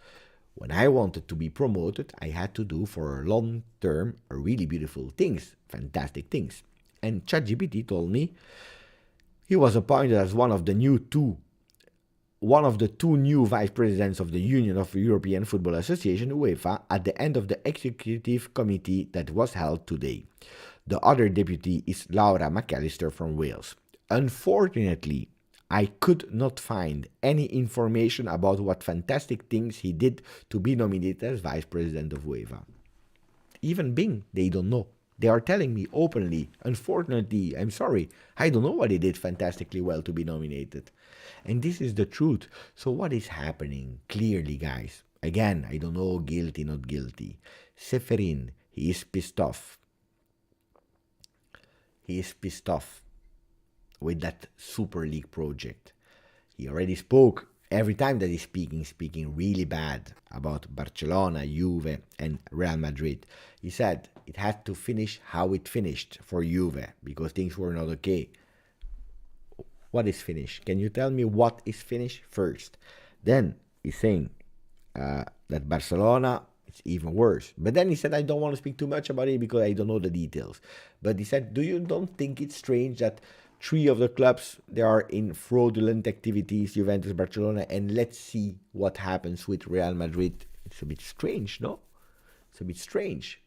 when I wanted to be promoted, I had to do for a long term really beautiful things, fantastic things. And ChatGPT told me he was appointed as one of the two new vice presidents of the Union of European Football Association, UEFA, at the end of the executive committee that was held today. The other deputy is Laura McAllister from Wales. Unfortunately, I could not find any information about what fantastic things he did to be nominated as vice president of UEFA. Even Bing, they don't know. They are telling me openly, unfortunately, I'm sorry, I don't know what he did fantastically well to be nominated. And this is the truth. So what is happening? Clearly, guys. Again, I don't know, guilty, not guilty. Seferin, he is pissed off. He is pissed off with that Super League project. He already spoke, every time that he's speaking really bad about Barcelona, Juve, and Real Madrid. He said it had to finish how it finished for Juve, because things were not okay. What is finished? Can you tell me what is finished first? Then he's saying that Barcelona, it's even worse. But then he said, I don't want to speak too much about it because I don't know the details. But he said, don't think it's strange that 3 of the clubs, they are in fraudulent activities, Juventus, Barcelona, and let's see what happens with Real Madrid. It's a bit strange, no? It's a bit strange.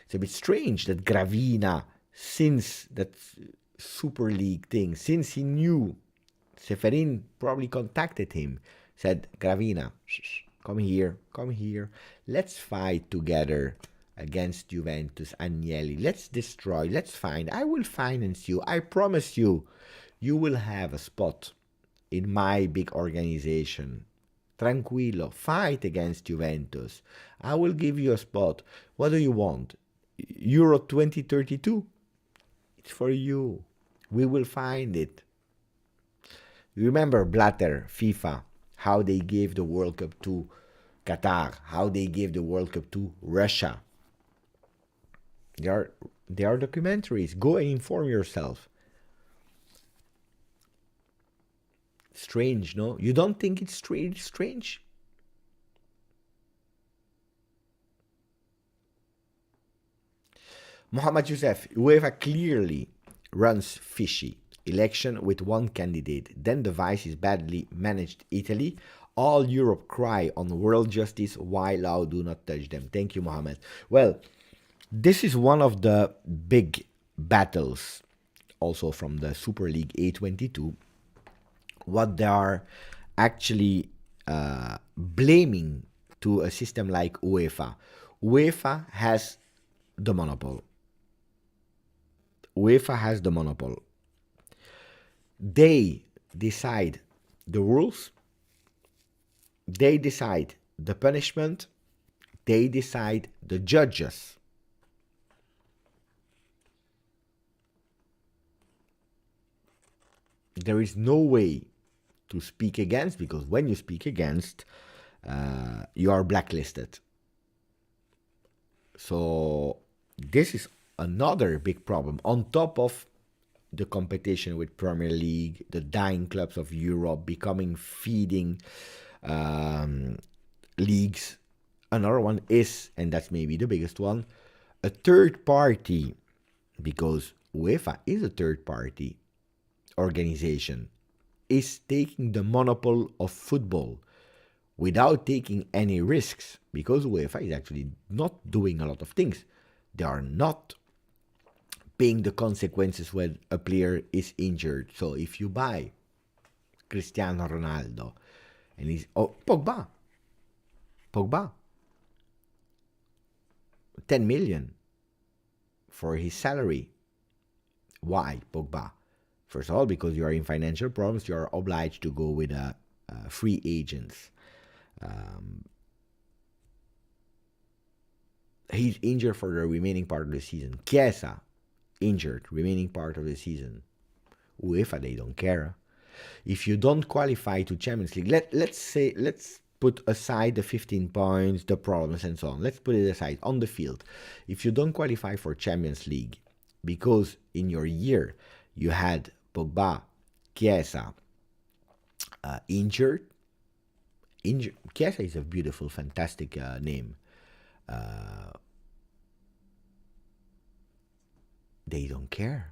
It's a bit strange that Gravina, since that Super League thing, since he knew, Seferin probably contacted him, said, Gravina, come here, let's fight together against Juventus, Agnelli. Let's destroy, let's find. I will finance you. I promise you, you will have a spot in my big organization. Tranquillo, fight against Juventus. I will give you a spot. What do you want? Euro 2032? It's for you. We will find it. Remember Blatter, FIFA, how they gave the World Cup to Qatar, how they gave the World Cup to Russia. They are documentaries. Go and inform yourself. Strange, no? You don't think it's strange? Mohamed Youssef, UEFA clearly runs fishy. Election with one candidate. Then the vice is badly managed Italy. All Europe cry on world justice. Why law do not touch them? Thank you, Mohamed. Well, this is one of the big battles also from the Super League A22. What they are actually blaming to a system like UEFA. UEFA has the monopoly. UEFA has the monopoly. They decide the rules. They decide the punishment. They decide the judges. There is no way to speak against, because when you speak against, you are blacklisted. So this is another big problem on top of the competition with Premier League, the dying clubs of Europe becoming feeding leagues. Another one is, and that's maybe the biggest one, a third party, because UEFA is a third party organization, is taking the monopoly of football without taking any risks, because UEFA is actually not doing a lot of things. They are not paying the consequences when a player is injured. So if you buy Cristiano Ronaldo and he's Pogba 10 million for his salary. Why Pogba? First of all, because you are in financial problems, you are obliged to go with free agents. He's injured for the remaining part of the season. Chiesa, injured, remaining part of the season. UEFA, they don't care. If you don't qualify to Champions League, let's put aside the 15 points, the problems, and so on. Let's put it aside on the field. If you don't qualify for Champions League because in your year you had Pogba, Chiesa injured. Chiesa is a beautiful, fantastic name. They don't care.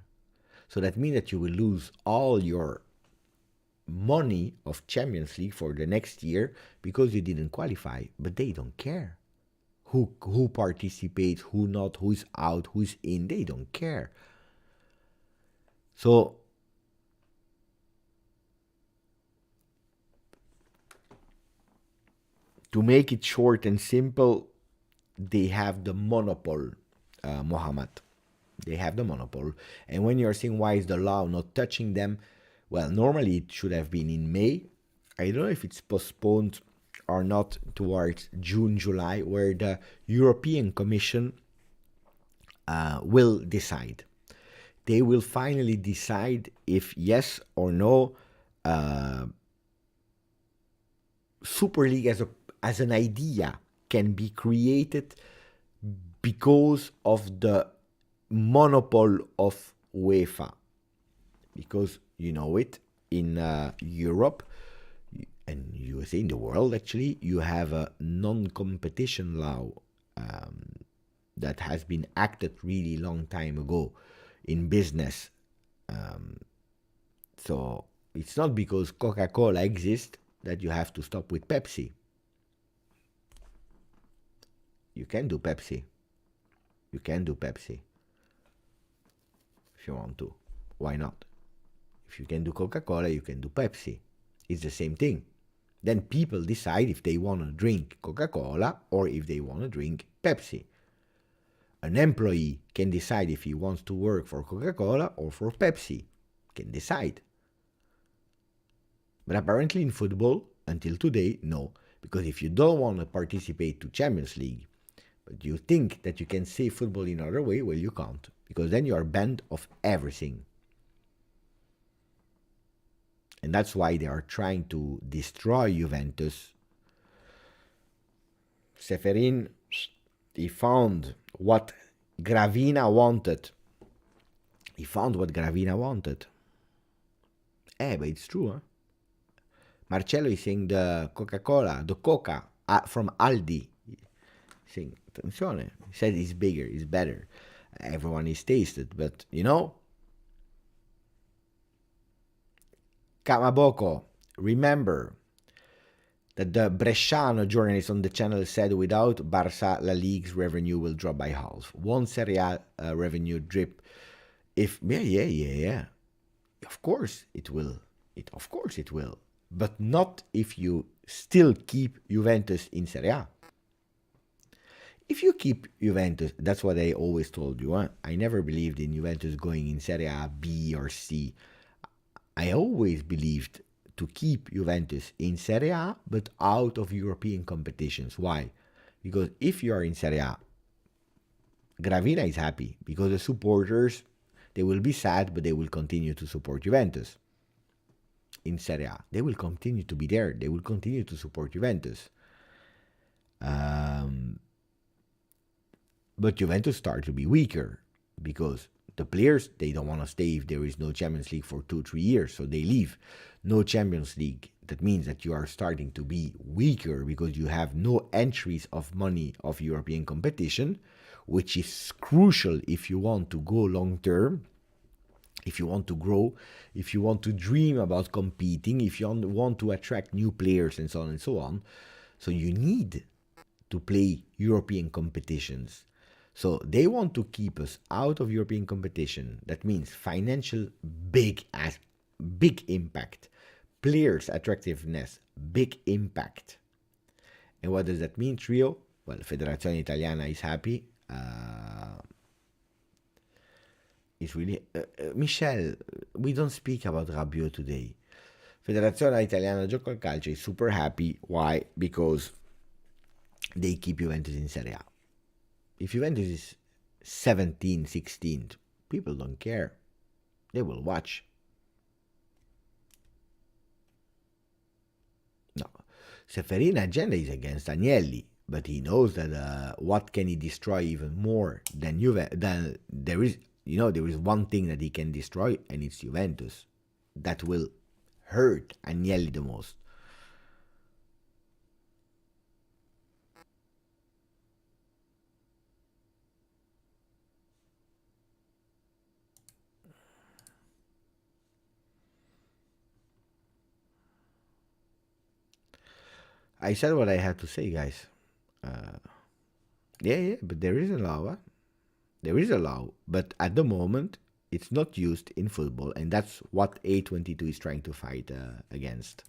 So that means that you will lose all your money of Champions League for the next year because you didn't qualify, but they don't care. Who participates, who not, who's out, who's in, they don't care. So to make it short and simple, they have the monopoly, Mohammed. They have the monopoly. And when you're saying why is the law not touching them, well, normally it should have been in May. I don't know if it's postponed or not towards June, July, where the European Commission will decide. They will finally decide if yes or no Super League as an idea can be created because of the monopoly of UEFA. Because you know it, in Europe and USA, in the world actually, you have a non-competition law that has been acted really long time ago in business. So it's not because Coca-Cola exists that you have to stop with Pepsi. You can do Pepsi. You can do Pepsi if you want to. Why not? If you can do Coca-Cola, you can do Pepsi. It's the same thing. Then people decide if they want to drink Coca-Cola or if they want to drink Pepsi. An employee can decide if he wants to work for Coca-Cola or for Pepsi. Can decide. But apparently in football, until today, no. Because if you don't want to participate to Champions League, but you think that you can save football in another way, well, you can't. Because then you are banned of everything. And that's why they are trying to destroy Juventus. Seferin, he found what Gravina wanted. He found what Gravina wanted. But it's true, huh? Marcello is saying the Coca-Cola, the Coca from Aldi. He's saying, attenzione. He said it's bigger, it's better. Everyone is tasted, but you know, Kamaboko, remember that the Bresciano journalist on the channel said without Barça, La Liga's revenue will drop by half. One Serie A revenue drip. Yeah. Of course it will. Of course it will. But not if you still keep Juventus in Serie A. If you keep Juventus, that's what I always told you. Huh? I never believed in Juventus going in Serie A, B, or C. I always believed to keep Juventus in Serie A, but out of European competitions. Why? Because if you are in Serie A, Gravina is happy because the supporters, they will be sad, but they will continue to support Juventus. In Serie A, they will continue to be there. They will continue to support Juventus. But Juventus start to be weaker because the players, they don't want to stay if there is no Champions League for 2-3 years, so they leave. No Champions League, that means that you are starting to be weaker because you have no entries of money of European competition, which is crucial if you want to go long term, if you want to grow, if you want to dream about competing, if you want to attract new players and so on and so on. So you need to play European competitions. So they want to keep us out of European competition. That means financial big impact. Players attractiveness, big impact. And what does that mean, Trio? Well, Federazione Italiana is happy. It's really... Michel, we don't speak about Rabiot today. Federazione Italiana Gioco al Calcio is super happy. Why? Because they keep Juventus in Serie A. If Juventus is 17th, 16th, people don't care. They will watch. No. Seferin agenda is against Agnelli, but he knows that what can he destroy even more than Juve? Than there is, there is one thing that he can destroy, and it's Juventus. That will hurt Agnelli the most. I said what I had to say, guys. Yeah, but there is a law. Huh? There is a law, but at the moment, it's not used in football, and that's what A22 is trying to fight against.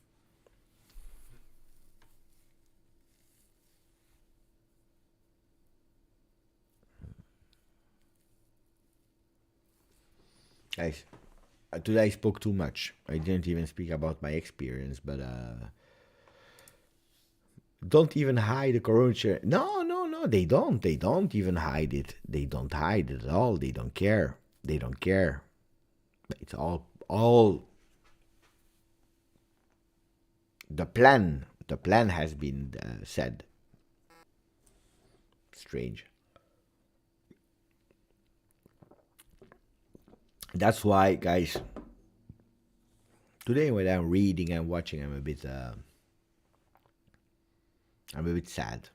Guys, today I spoke too much. I didn't even speak about my experience, but don't even hide the corona. No, they don't. They don't even hide it. They don't hide it at all. They don't care. They don't care. It's all the plan. The plan has been said. Strange. That's why, guys, today when I'm reading and watching, I'm a bit sad.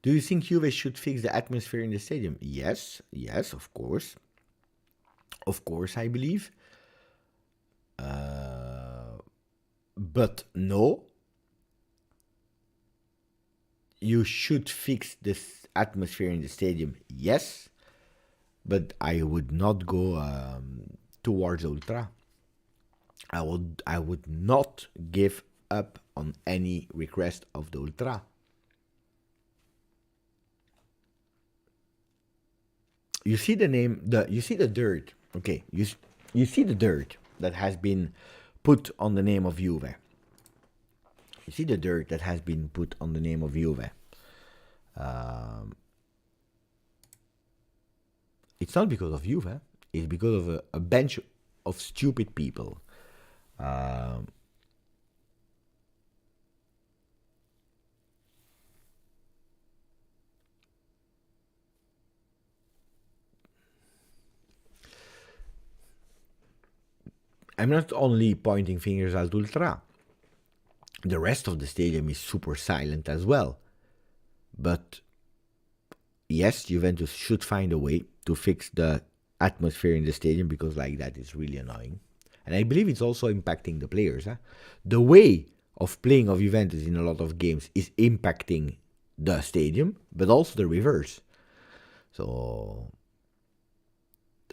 Do you think Juve should fix the atmosphere in the stadium? Yes, of course. Of course, I believe. But no, you should fix this atmosphere in the stadium. Yes, but I would not go towards Ultra. I would not give up on any request of the Ultra. You see the name, you see the dirt. Okay, you see the dirt that has been put on the name of Juve. You see the dirt that has been put on the name of Juve. It's not because of Juve. It's because of a bunch of stupid people. I'm not only pointing fingers at Ultra. The rest of the stadium is super silent as well. But yes, Juventus should find a way to fix the atmosphere in the stadium, because like that is really annoying. And I believe it's also impacting the players. Huh? The way of playing of Juventus in a lot of games is impacting the stadium, but also the reverse. So,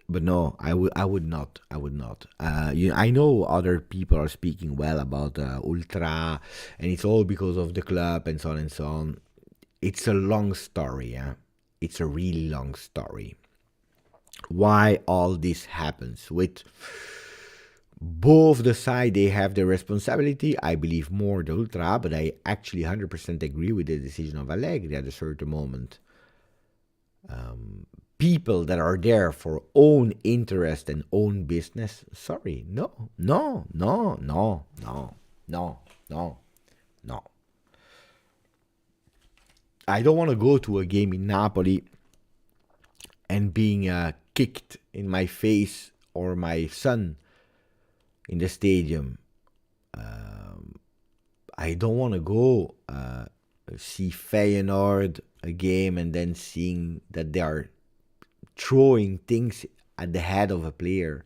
but no, I would not. I know other people are speaking well about Ultra, and it's all because of the club and so on and so on. It's a long story, yeah. It's a really long story. Why all this happens with both the side, they have the responsibility. I believe more the Ultra, but I actually 100% agree with the decision of Allegri at a certain moment. People that are there for own interest and own business, sorry, no. I don't want to go to a game in Napoli and being kicked in my face or my son in the stadium. I don't want to go see Feyenoord a game and then seeing that they are throwing things at the head of a player.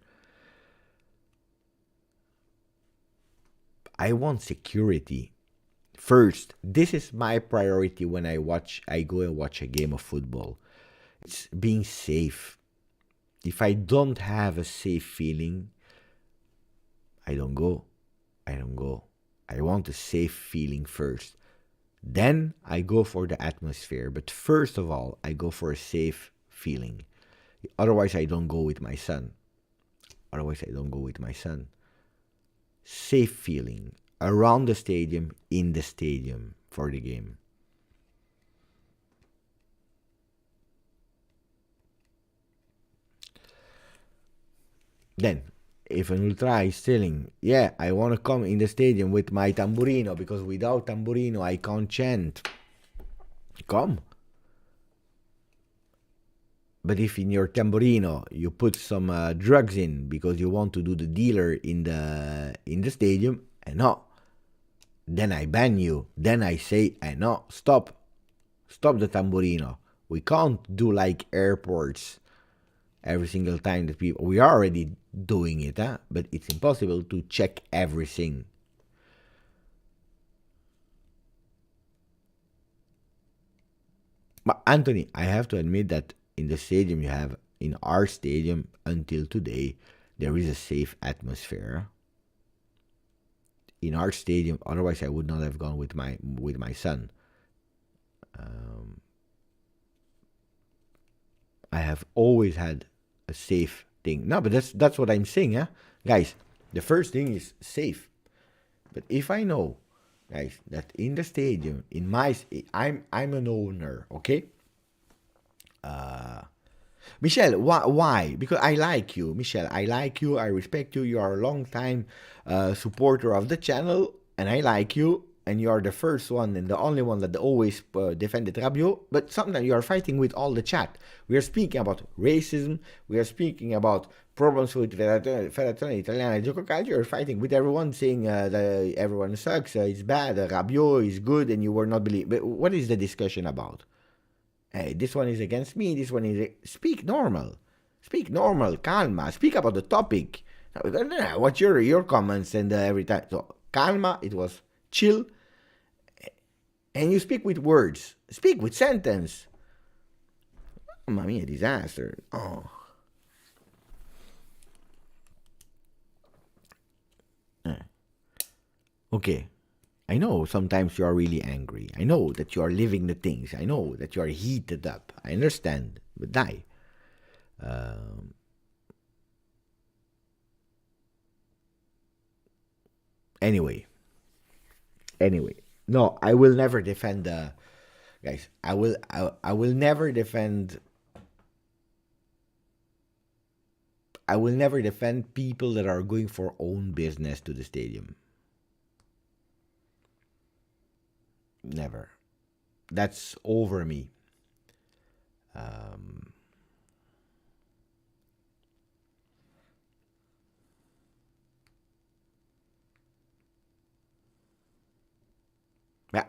I want security. First, this is my priority when I go and watch a game of football. It's being safe. If I don't have a safe feeling, I don't go. I want a safe feeling first. Then I go for the atmosphere. But first of all, I go for a safe feeling. Otherwise, I don't go with my son. Safe feeling around the stadium, in the stadium for the game. Then, if an ultra is telling, yeah, I want to come in the stadium with my tamburino because without tamburino I can't chant, come. But if in your tamburino you put some drugs in because you want to do the dealer in the stadium, no, then I ban you. Then I say, no, stop the tamburino. We can't do like airports every single time that people. We are already doing it, but it's impossible to check everything. But Anthony, I have to admit that in the stadium you have, in our stadium until today, there is a safe atmosphere. In our stadium, otherwise I would not have gone with my son. I have always had a safe thing. No, but that's what I'm saying, guys. The first thing is safe. But if I know, guys, that in the stadium, I'm an owner, okay? Michelle, why? Because I like you, Michelle. I like you. I respect you. You are a long time supporter of the channel, and I like you. And you are the first one and the only one that always defended Rabiot. But sometimes you are fighting with all the chat. We are speaking about racism. We are speaking about problems with Federazione Italiana di Gioco Calcio. You are fighting with everyone, saying that everyone sucks. It's bad. Rabiot is good, and you were not believe. But what is the discussion about? Hey, this one is against me. This one is speak normal. Speak normal. Calma. Speak about the topic. What's your comments and every time? So calma. It was chill. And you speak with words. Speak with sentence. Mamma mia, disaster. Oh. Okay. I know sometimes you are really angry. I know that you are living the things. I know that you are heated up. I understand. But die. Anyway. No, I will never defend guys. I will never defend. I will never defend people that are going for own business to the stadium. Never. That's over me.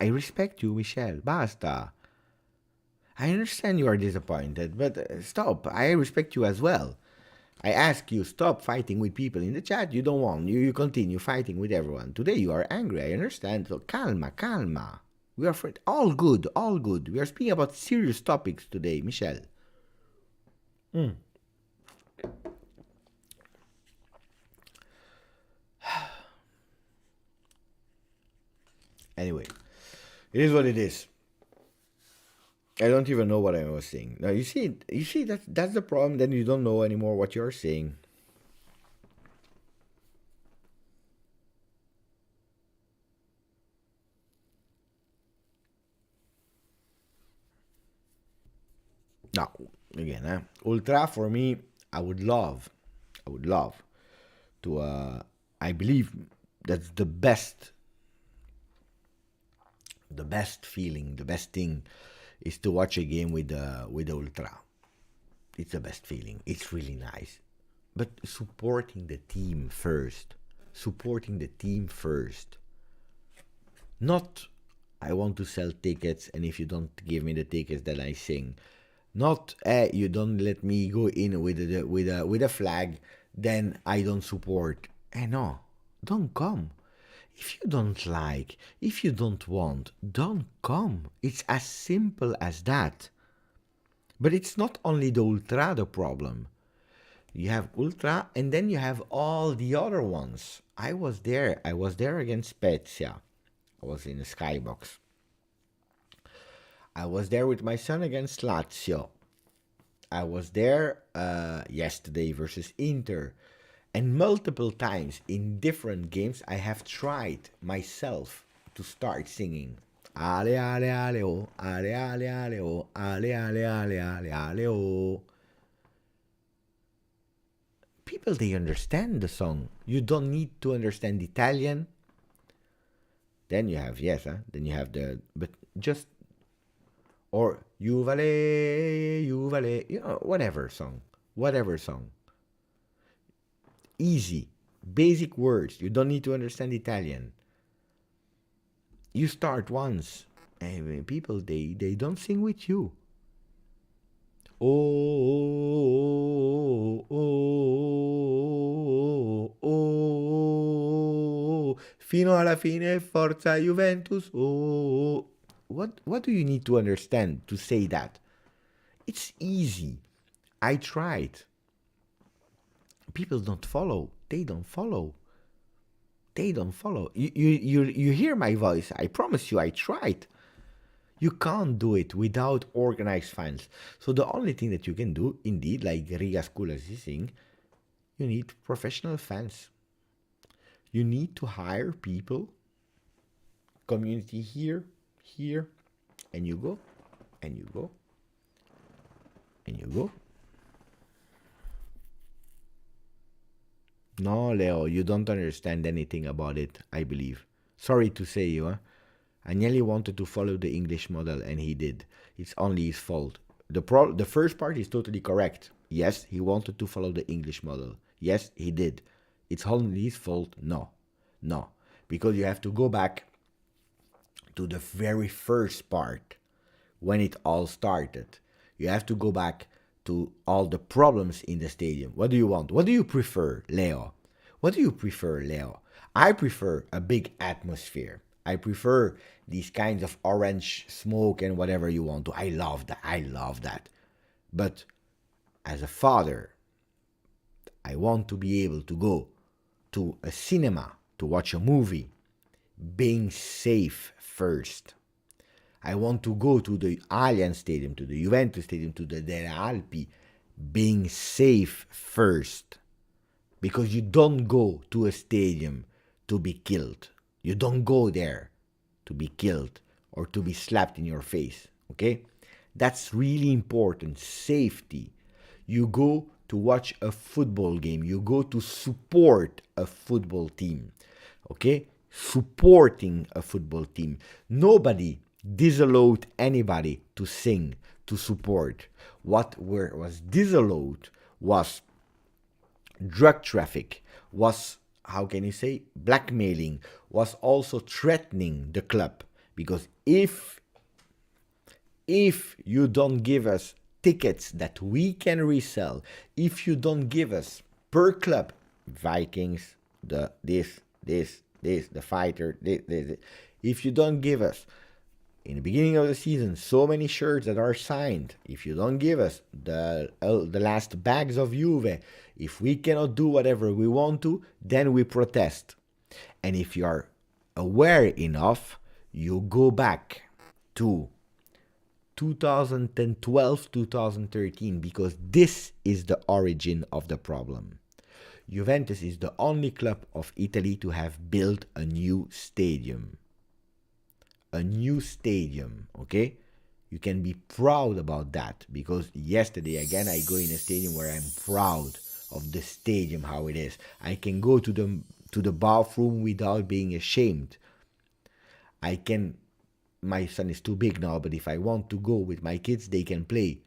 I respect you, Michelle. Basta. I understand you are disappointed, but stop. I respect you as well. I ask you, stop fighting with people in the chat. You don't want. You continue fighting with everyone. Today you are angry. I understand. So calma, calma. We are all good, all good. We are speaking about serious topics today, Michelle. Anyway, it is what it is. I don't even know what I was saying. Now you see that's the problem. Then you don't know anymore what you're saying. Now again, ultra for me, I would love to. I believe that's the best feeling, the best thing is to watch a game with ultra. It's the best feeling. It's really nice. But supporting the team first. Not I want to sell tickets and if you don't give me the tickets then I sing. Not you don't let me go in with a flag, then I don't support. No, don't come. If you don't like, if you don't want, don't come. It's as simple as that. But it's not only the ultra the problem. You have ultra and then you have all the other ones. I was there against Spezia. I was in the skybox. I was there with my son against Lazio. I was there yesterday versus Inter. And multiple times in different games, I have tried myself to start singing. Ale, ale, ale, oh, ale, ale, ale, oh, ale, ale, ale, ale, ale, oh. people, they understand the song. You don't need to understand Italian. Then you have, yes, then you have but just, or Juvale, whatever song. Easy, basic words. You don't need to understand Italian. You start once, and people, they don't sing with you. Fino alla fine, forza Juventus. What do you need to understand to say that? It's easy. I tried. People don't follow. They don't follow. You hear my voice. I promise you, I tried. You can't do it without organized fans. So the only thing that you can do, indeed, like Riga School is saying, you need professional fans. You need to hire people, community here, and you go. No, Leo, you don't understand anything about it, I believe. Sorry to say you, Agnelli wanted to follow the English model, and he did. It's only his fault. The first part is totally correct. Yes, he wanted to follow the English model. Yes, he did. It's only his fault? No. Because you have to go back to the very first part, when it all started. You have to go back to all the problems in the stadium. What do you want? What do you prefer, Leo? I prefer a big atmosphere. I prefer these kinds of orange smoke and whatever you want to. I love that. But as a father, I want to be able to go to a cinema to watch a movie, being safe first. I want to go to the Allianz Stadium, to the Juventus Stadium, to the Delle Alpi, being safe first. Because you don't go to a stadium to be killed. You don't go there to be killed or to be slapped in your face, okay? That's really important, safety. You go to watch a football game. You go to support a football team, okay? Supporting a football team. Nobody disallowed anybody to sing, to support. What was disallowed was drug traffic, was, how can you say, blackmailing, was also threatening the club. Because if you don't give us tickets that we can resell, if you don't give us per club, Vikings, the fighter, if you don't give us in the beginning of the season so many shirts that are signed, if you don't give us the last bags of Juve, if we cannot do whatever we want to, then we protest. And if you are aware enough, you go back to 2012, 2013, because this is the origin of the problem. Juventus is the only club of Italy to have built a new stadium. Okay? You can be proud about that, because yesterday again I go in a stadium where I'm proud of the stadium, how it is. I can go to the bathroom without being ashamed. My son is too big now, but if I want to go with my kids, they can play.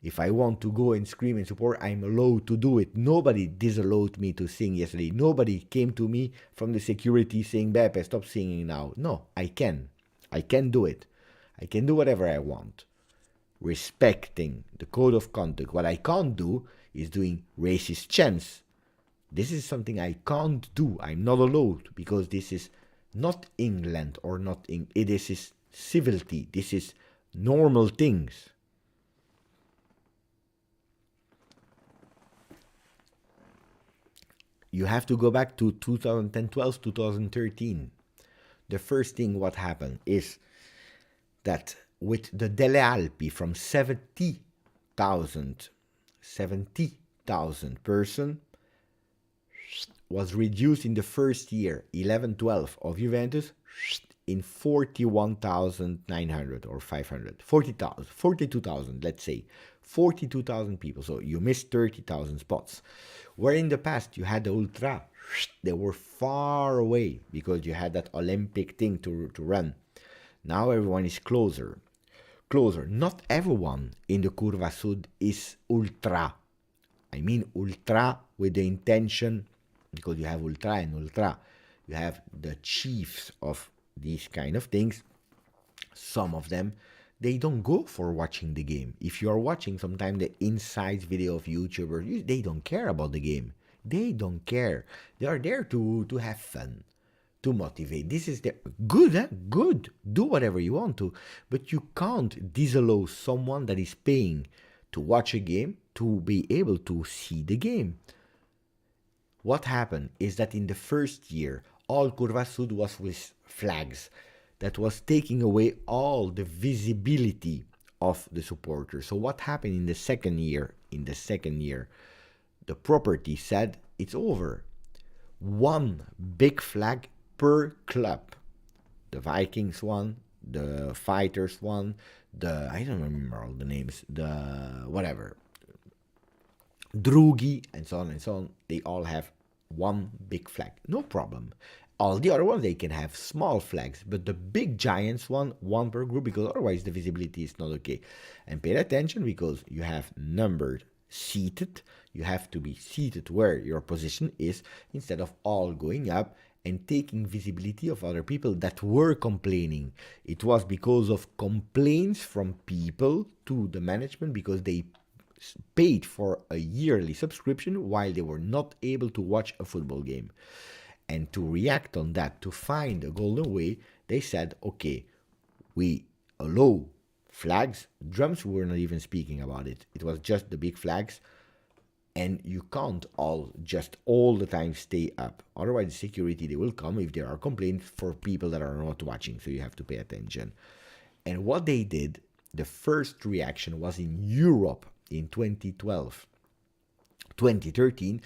If I want to go and scream and support, I'm allowed to do it. Nobody disallowed me to sing yesterday. Nobody came to me from the security saying, Beppe, stop singing now. No, I can do it. I can do whatever I want, respecting the code of conduct. What I can't do is doing racist chants. This is something I can't do. I'm not allowed, because this is not England or not this is civility. This is normal things. You have to go back to 2012, 2013. The first thing what happened is that with the Delle Alpi from 70,000 person was reduced in the first year, 11-12 of Juventus, in 41,900 or 500, 42,000, let's say, 42,000 people. So you missed 30,000 spots. Where in the past you had the Ultra, they were far away because you had that Olympic thing to run. Now everyone is closer. Not everyone in the Curva Sud is Ultra. I mean Ultra with the intention, because you have Ultra and Ultra. You have the chiefs of these kind of things. Some of them, they don't go for watching the game. If you are watching sometimes the insights video of YouTubers, they don't care about the game. They don't care. They are there to have fun, to motivate. This is good, eh? Good. Do whatever you want to. But you can't disallow someone that is paying to watch a game to be able to see the game. What happened is that in the first year, all Curva Sud was with flags. That was taking away all the visibility of the supporters. So what happened in the second year? The property said it's over. One big flag per club. The Vikings one, the Fighters one, I don't remember all the names, the whatever, Drugi, and so on and so on. They all have one big flag. No problem. All the other ones, they can have small flags, but the big giants one per group, because otherwise the visibility is not okay. And pay attention, because you have numbered seated. You have to be seated where your position is, instead of all going up and taking visibility of other people that were complaining. It was because of complaints from people to the management, because they paid for a yearly subscription while they were not able to watch a football game. And to react on that, to find a golden way, they said, okay, we allow flags. Drums, we were not even speaking about it. It was just the big flags. And you can't all the time stay up. Otherwise, the security, they will come if there are complaints for people that are not watching. So you have to pay attention. And what they did, the first reaction was in Europe in 2012. 2013,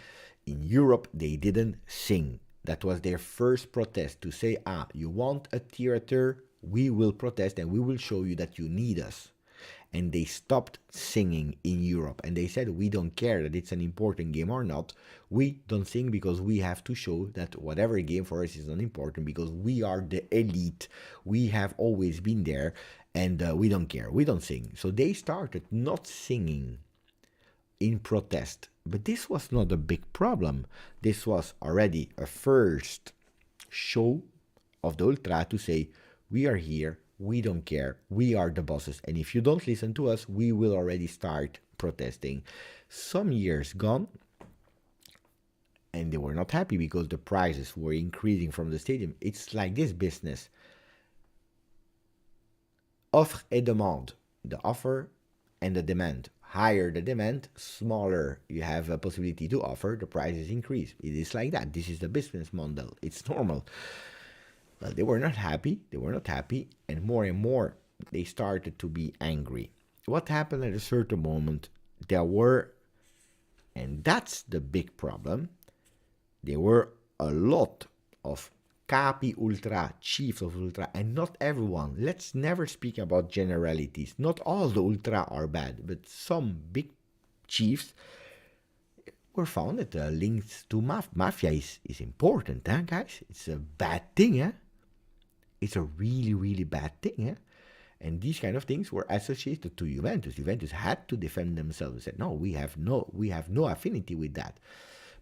in Europe, they didn't sing. That was their first protest, to say, you want a theater, we will protest and we will show you that you need us. And they stopped singing in Europe. And they said, we don't care that it's an important game or not. We don't sing because we have to show that whatever game for us is not important, because we are the elite. We have always been there, and we don't care. We don't sing. So they started not singing in protest. But this was not a big problem. This was already a first show of the Ultra to say, we are here, we don't care, we are the bosses, and if you don't listen to us, we will already start protesting. Some years gone, and they were not happy because the prices were increasing from the stadium. It's like this business. Offre et demande. The offer and the demand. Higher the demand, smaller you have a possibility to offer, the prices increase. It is like that. This is the business model. It's normal. Well, they were not happy. And more, they started to be angry. What happened at a certain moment? There were, and that's the big problem, there were a lot of Capi Ultra, chiefs of Ultra, and not everyone. Let's never speak about generalities. Not all the Ultra are bad, but some big chiefs were found that links to mafia is important, guys? It's a bad thing, It's a really, really bad thing, And these kind of things were associated to Juventus. Juventus had to defend themselves and said, no, we have no affinity with that.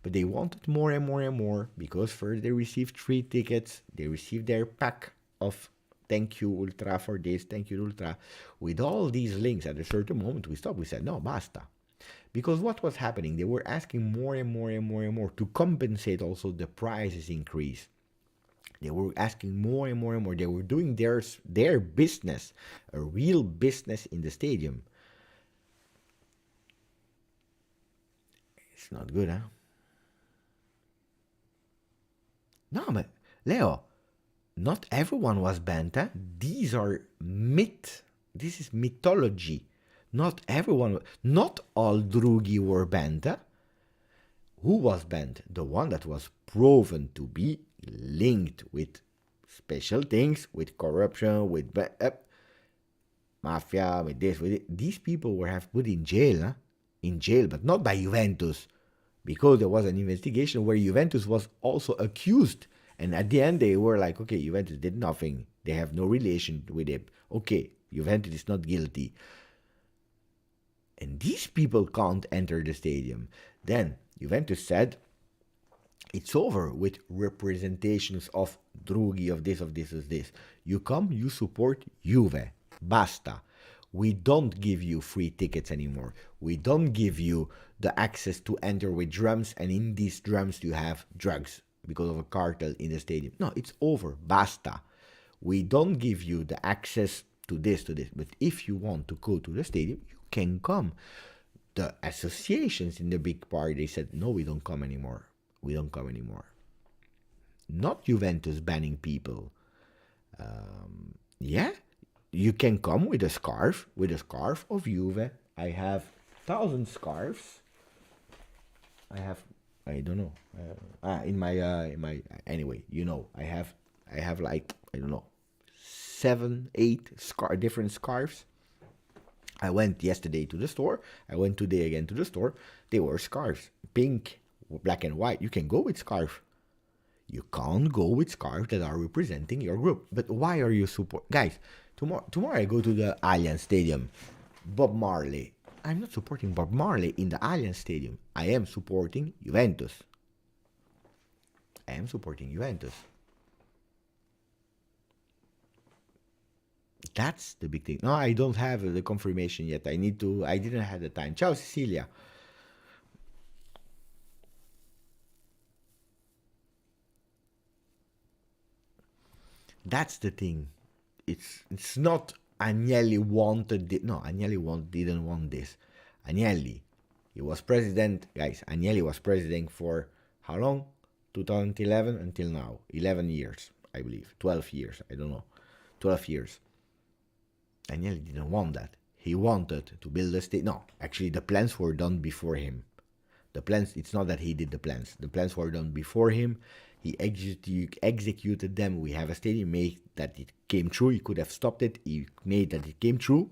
But they wanted more and more and more, because first they received 3 tickets, they received their pack of thank you Ultra for this, thank you Ultra. With all these links, at a certain moment we stopped, we said, no, basta. Because what was happening, they were asking more and more and more and more to compensate also the prices increase. They were asking more and more and more. They were doing their business, a real business in the stadium. It's not good, No, but Leo, not everyone was banned. These are myth. This is mythology. Not everyone, not all Drugi were banned. Who was banned? The one that was proven to be linked with special things, with corruption, with mafia, with this, with it. These people were have put in jail, huh? In jail, but not by Juventus, because there was an investigation where Juventus was also accused. And at the end, they were like, okay, Juventus did nothing. They have no relation with it. Okay, Juventus is not guilty. And these people can't enter the stadium. Then Juventus said, it's over with representations of Drughi, of this, of this, of this. You come, you support Juve. Basta. We don't give you free tickets anymore. We don't give you the access to enter with drums, and in these drums you have drugs because of a cartel in the stadium. No, it's over. Basta. We don't give you the access to this, to this. But if you want to go to the stadium, you can come. The associations in the big part, they said, no, we don't come anymore. We don't come anymore. Not Juventus banning people. Yeah, you can come with a scarf of Juve. I have 1,000 scarves. I don't know. In my anyway, you know, I have like, I don't know, 7, 8 different scarves. I went yesterday to the store. I went today again to the store. They were scarves, pink, black and white. You can go with scarf. You can't go with scarves that are representing your group. But why are you guys? Tomorrow I go to the Allianz Stadium. Bob Marley. I'm not supporting Bob Marley in the Allianz Stadium. I am supporting Juventus. I am supporting Juventus. That's the big thing. No, I don't have the confirmation yet. I didn't have the time. Ciao, Cecilia. That's the thing. It's not Agnelli wanted it. No, Agnelli didn't want this. Agnelli, he was president. Guys, Agnelli was president for how long? 2011 until now. 11 years, I believe. 12 years. I don't know. 12 years. Agnelli didn't want that. He wanted to build a state. No, actually, the plans were done before him. The plans, it's not that he did the plans. The plans were done before him. He executed them. We have a stadium made that it came true. He could have stopped it. He made that it came true.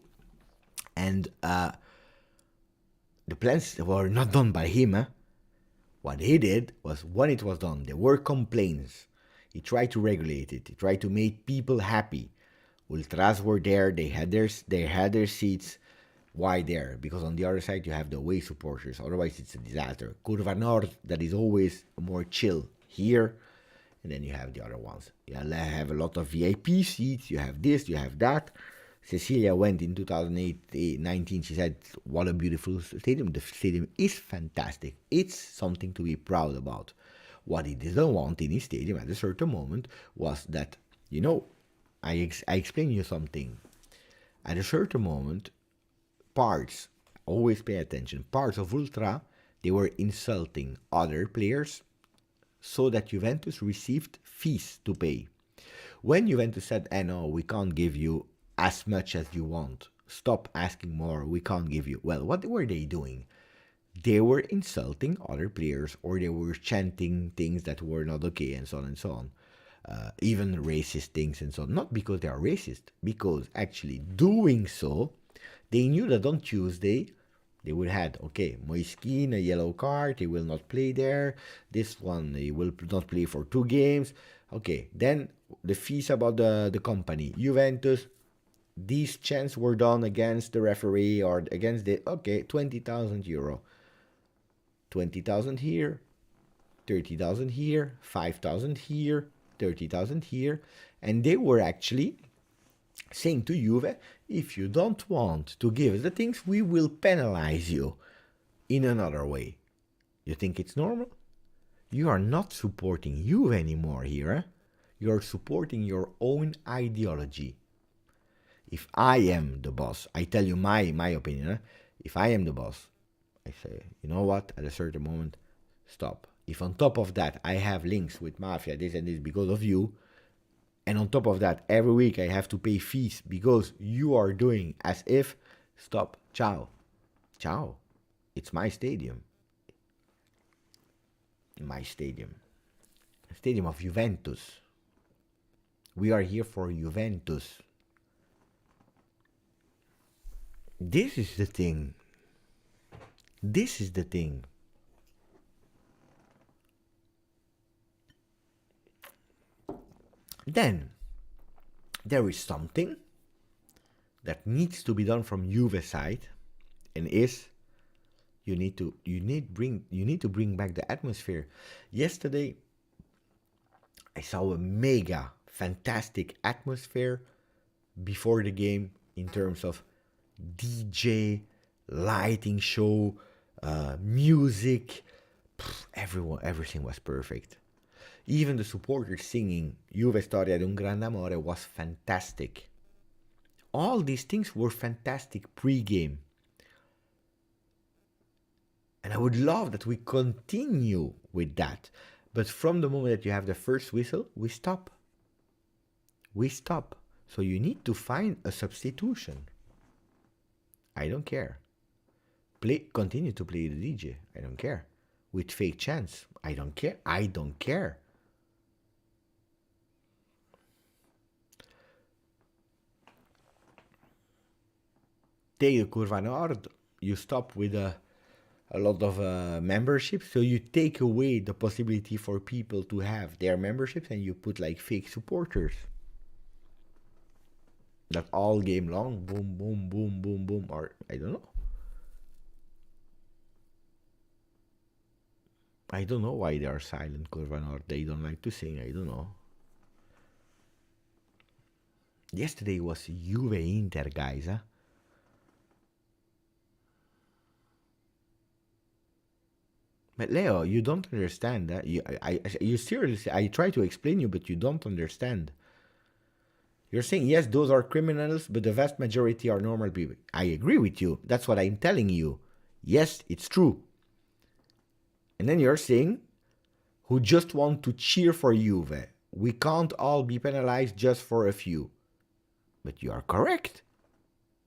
And the plans were not done by him. Huh? What he did was, when it was done, there were complaints. He tried to regulate it. He tried to make people happy. Ultras were there. They had their seats. Why there? Because on the other side you have the away supporters. Otherwise it's a disaster. Curva Nord, that is always more chill here. And then you have the other ones. You have a lot of VIP seats. You have this, you have that. Cecilia went in 2019. She said, what a beautiful stadium. The stadium is fantastic. It's something to be proud about. What he didn't want in his stadium at a certain moment was that, you know, I explain you something. At a certain moment, parts, always pay attention, parts of Ultra, they were insulting other players so that Juventus received fees to pay. When Juventus said, no, we can't give you as much as you want, stop asking more, we can't give you. Well, what were they doing? They were insulting other players, or they were chanting things that were not okay, and so on and so on. Even racist things and so on. Not because they are racist, because actually doing so, they knew that on Tuesday they would have, okay, Moiskin, a yellow card, he will not play there. This one, he will not play for 2 games. Okay, then the fees about the company. Juventus, these chants were done against the referee or against the, okay, 20,000 euro. 20,000 here, 30,000 here, 5,000 here, 30,000 here. And they were actually saying to Juve, if you don't want to give us the things, we will penalize you in another way. You think it's normal? You are not supporting Juve anymore here. Eh? You are supporting your own ideology. If I am the boss, I tell you my opinion. Eh? If I am the boss, I say, you know what, at a certain moment, stop. If on top of that I have links with Mafia, this and this because of you, and on top of that, every week I have to pay fees because you are doing as if, stop, ciao. Ciao. It's my stadium. My stadium. Stadium of Juventus. We are here for Juventus. This is the thing. This is the thing. Then there is something that needs to be done from Juve side, and is you need to bring back the atmosphere. Yesterday I saw a mega fantastic atmosphere before the game in terms of DJ, lighting show, music. Everything was perfect. Even the supporters singing Juve Storia di un grande amore was fantastic. All these things were fantastic pre-game. And I would love that we continue with that. But from the moment that you have the first whistle, we stop. We stop. So you need to find a substitution. I don't care. Continue to play the DJ. I don't care. With fake chants. I don't care. I don't care. Take the Curva Nord. You stop with a lot of memberships, so you take away the possibility for people to have their memberships, and you put like fake supporters that all game long boom boom boom boom boom, or I don't know why they are silent, Curva Nord. They don't like to sing. I don't know. Yesterday was Juve Inter, guys, huh? But Leo, you don't understand that. You seriously, I try to explain you, but you don't understand. You're saying, yes, those are criminals, but the vast majority are normal people. I agree with you. That's what I'm telling you. Yes, it's true. And then you're saying, who just want to cheer for Juve. We can't all be penalized just for a few. But you are correct.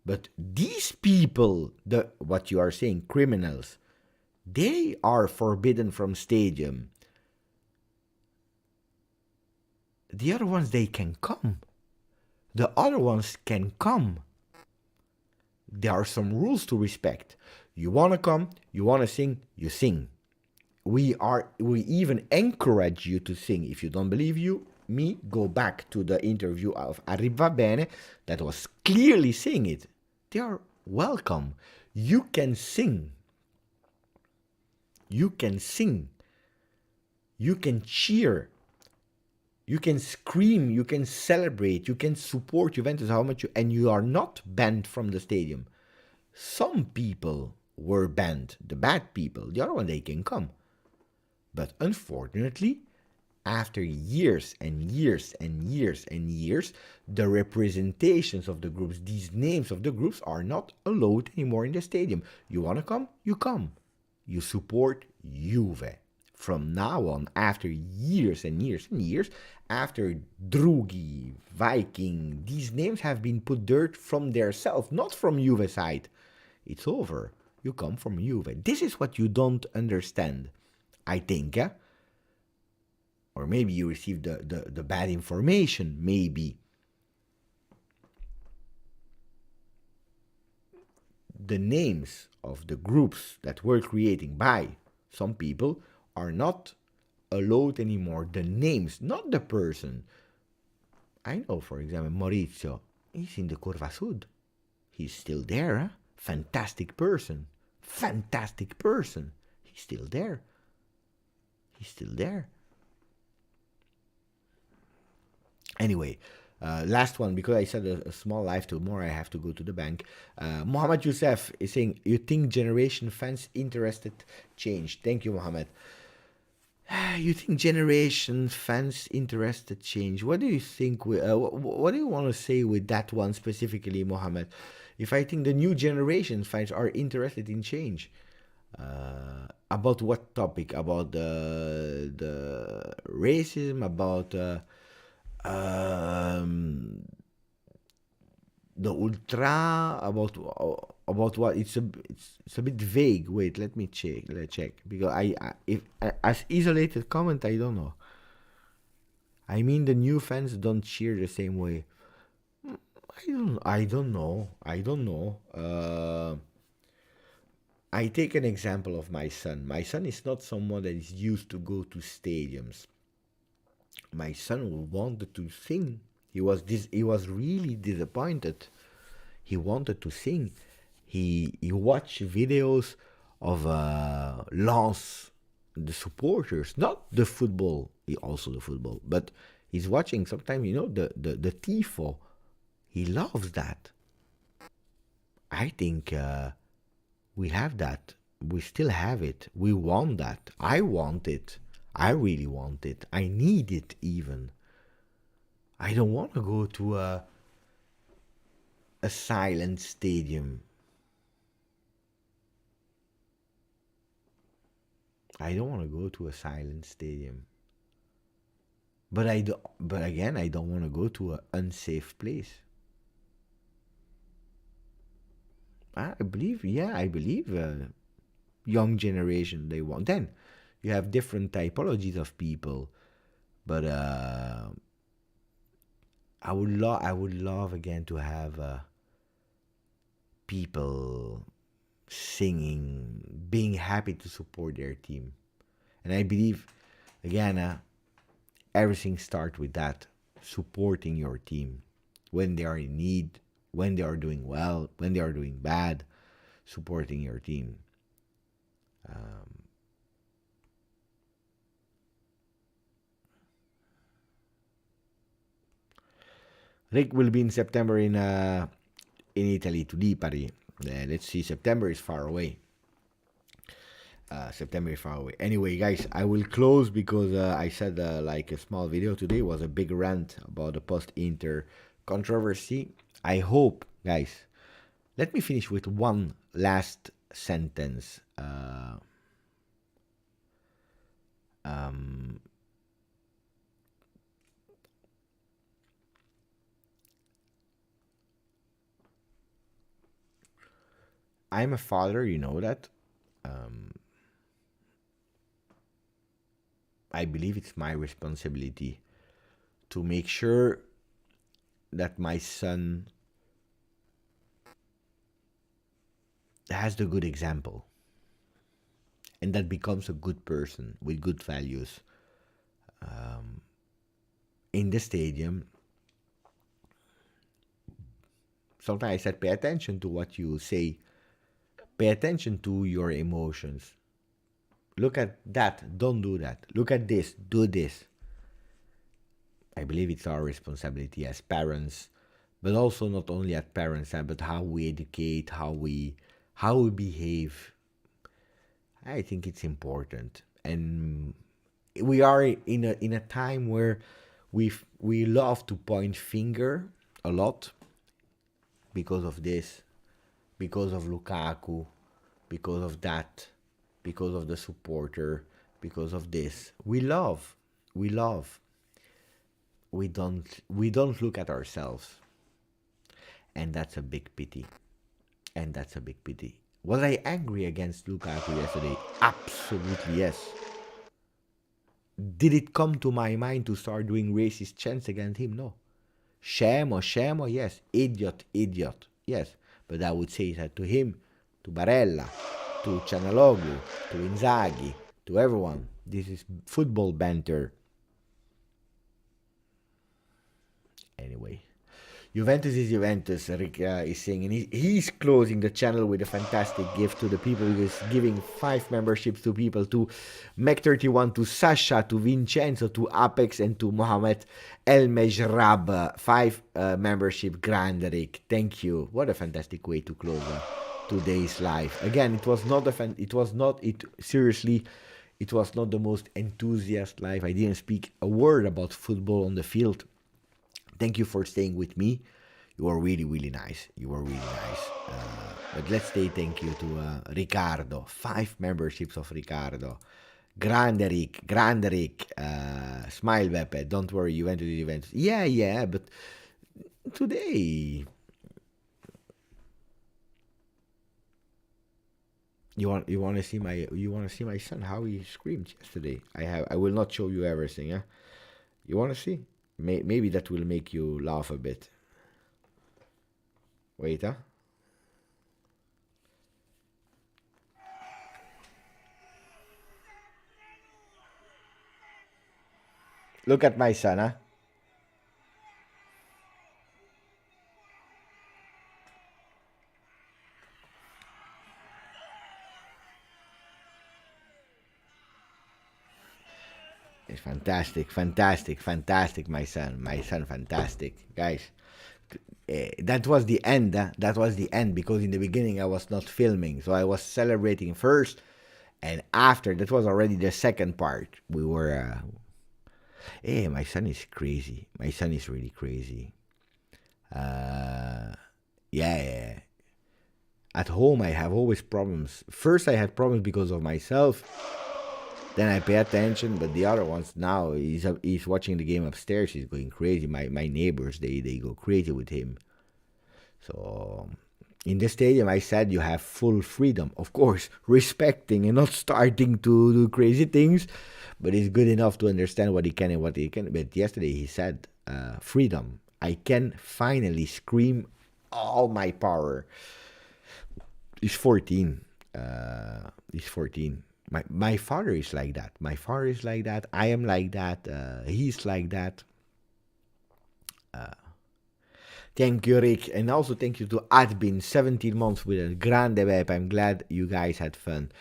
But these people, what you are saying, criminals, they are forbidden from stadium. The other ones, they can come. The other ones can come. There are some rules to respect. You want to come, you want to sing, you sing. We even encourage you to sing. If you don't believe me, go back to the interview of Arriva Bene that was clearly saying it. They are welcome. You can sing. You can sing. You can cheer. You can scream. You can celebrate. You can support Juventus how much and you are not banned from the stadium. Some people were banned. The bad people. The other one, they can come. But unfortunately, after years and years and years and years, the representations of the groups, these names of the groups, are not allowed anymore in the stadium. You want to come? You come. You support Juve. From now on, after years and years and years, after Drugi, Viking, these names have been put dirt from their self, not from Juve side. It's over. You come from Juve. This is what you don't understand, I think. Or maybe you received the bad information, maybe. The names of the groups that were creating by some people are not allowed anymore. The names, not the person. I know, for example, Maurizio, he's in the Curva Sud. He's still there, huh? Fantastic person. Fantastic person. He's still there. He's still there. Anyway, last one, because I said a small live tomorrow, I have to go to the bank. Mohammed Youssef is saying, you think generation fans interested change? Thank you, Mohammed. You think generation fans interested change? What do you think? What do you want to say with that one specifically, Mohammed? If I think the new generation fans are interested in change, about what topic? About the racism? About the ultra? About what? It's a bit vague. Wait, let me check. Let's check, because if as isolated comment, I don't know. I mean, the new fans don't cheer the same way. I don't know. I take an example of my son. My son is not someone that is used to go to stadiums. My son wanted to sing. He was really disappointed. He wanted to sing. He watched videos of Lance, the supporters, not the football, also the football, but he's watching sometimes, the tifo. He loves that. I think we have that. We still have it. We want that. I want it. I really want it. I need it even. I don't want to go to a silent stadium. I don't want to go to a silent stadium. But but again, I don't want to go to an unsafe place. I believe, young generation they want. Then you have different typologies of people, but I would love again to have people singing, being happy to support their team, and I believe again everything starts with that, supporting your team when they are in need, when they are doing well, when they are doing bad, supporting your team. Rick will be in September in Italy to Lipari. Let's see, September is far away. September is far away. Anyway, guys, I will close because I said like a small video today was a big rant about the post-Inter controversy. I hope, guys, let me finish with one last sentence. I'm a father, you know that. I believe it's my responsibility to make sure that my son has the good example and that becomes a good person with good values in the stadium. Sometimes I said, pay attention to what you say, pay attention to your emotions. Look at that, don't do that. Look at this, do this. I believe it's our responsibility as parents, but also not only as parents, but how we educate, how we behave. I think it's important, and we are in a time where we love to point finger a lot because of this, because of Lukaku, because of that, because of the supporter, because of this. We love. We don't look at ourselves, and that's a big pity. Was I angry against Lukaku yesterday? Absolutely yes. Did it come to my mind to start doing racist chants against him? No. Shame, yes. Idiot, yes. But I would say that to him, to Barella, to Canaloglu, to Inzaghi, to everyone. This is football banter. Anyway, Juventus is Juventus. Rick is saying, and he's closing the channel with a fantastic gift to the people. He's giving 5 memberships to people, to Mech31, to Sasha, to Vincenzo, to Apex, and to Mohamed El Mejrab. 5 membership. Grande Rick, thank you. What a fantastic way to close today's live. Again, it was not seriously. It was not the most enthusiastic live. I didn't speak a word about football on the field. Thank you for staying with me. You are really, really nice. But let's say thank you to Ricardo. 5 memberships of Ricardo. Grande Rick. Smile, Beppe. Don't worry, Juventus. Yeah, but today... You want to see my son, how he screamed yesterday. I will not show you everything, yeah? You want to see? Maybe that will make you laugh a bit. Wait, huh? Look at my son, huh? It's fantastic, fantastic, fantastic, my son. My son, fantastic. Guys, that was the end. That was the end because in the beginning I was not filming. So I was celebrating first. And after, that was already the second part. We were. Hey, my son is crazy. My son is really crazy. Yeah. At home, I have always problems. First, I had problems because of myself. Then I pay attention, but the other ones now, he's watching the game upstairs. He's going crazy. My neighbors, they go crazy with him. So in the stadium, I said you have full freedom, of course, respecting and not starting to do crazy things. But it's good enough to understand what he can and what he can. But yesterday he said, freedom. I can finally scream all my power. He's 14. He's 14. My father is like that. My father is like that. I am like that. He's like that. Thank you, Rick. And also thank you to Adbin, 17 months with a grande web. I'm glad you guys had fun.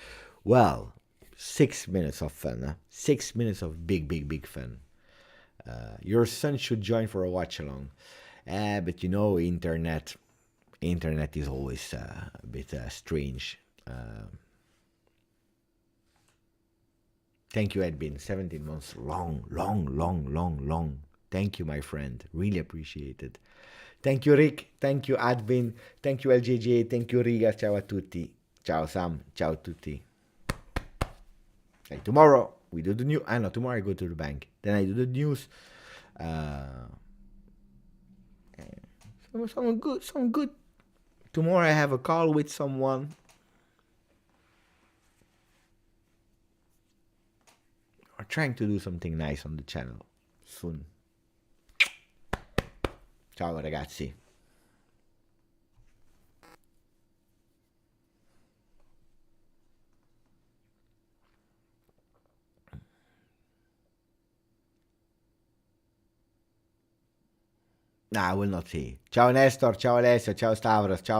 Well, 6 minutes of fun. Huh? 6 minutes of big fun. Your son should join for a watch along. But you know, internet is always a bit strange. Thank you, Edwin. 17 months. Long. Thank you, my friend. Really appreciate it. Thank you, Rick. Thank you, Advin. Thank you, LJJ. Thank you, Riga. Ciao a tutti. Ciao, Sam. Ciao a tutti. And tomorrow, we do the news. No, tomorrow I go to the bank. Then I do the news. Some good. Tomorrow I have a call with someone. We're trying to do something nice on the channel soon. Ciao ragazzi. No, I will not see. Ciao Nestor, ciao Alessio, ciao Stavros, ciao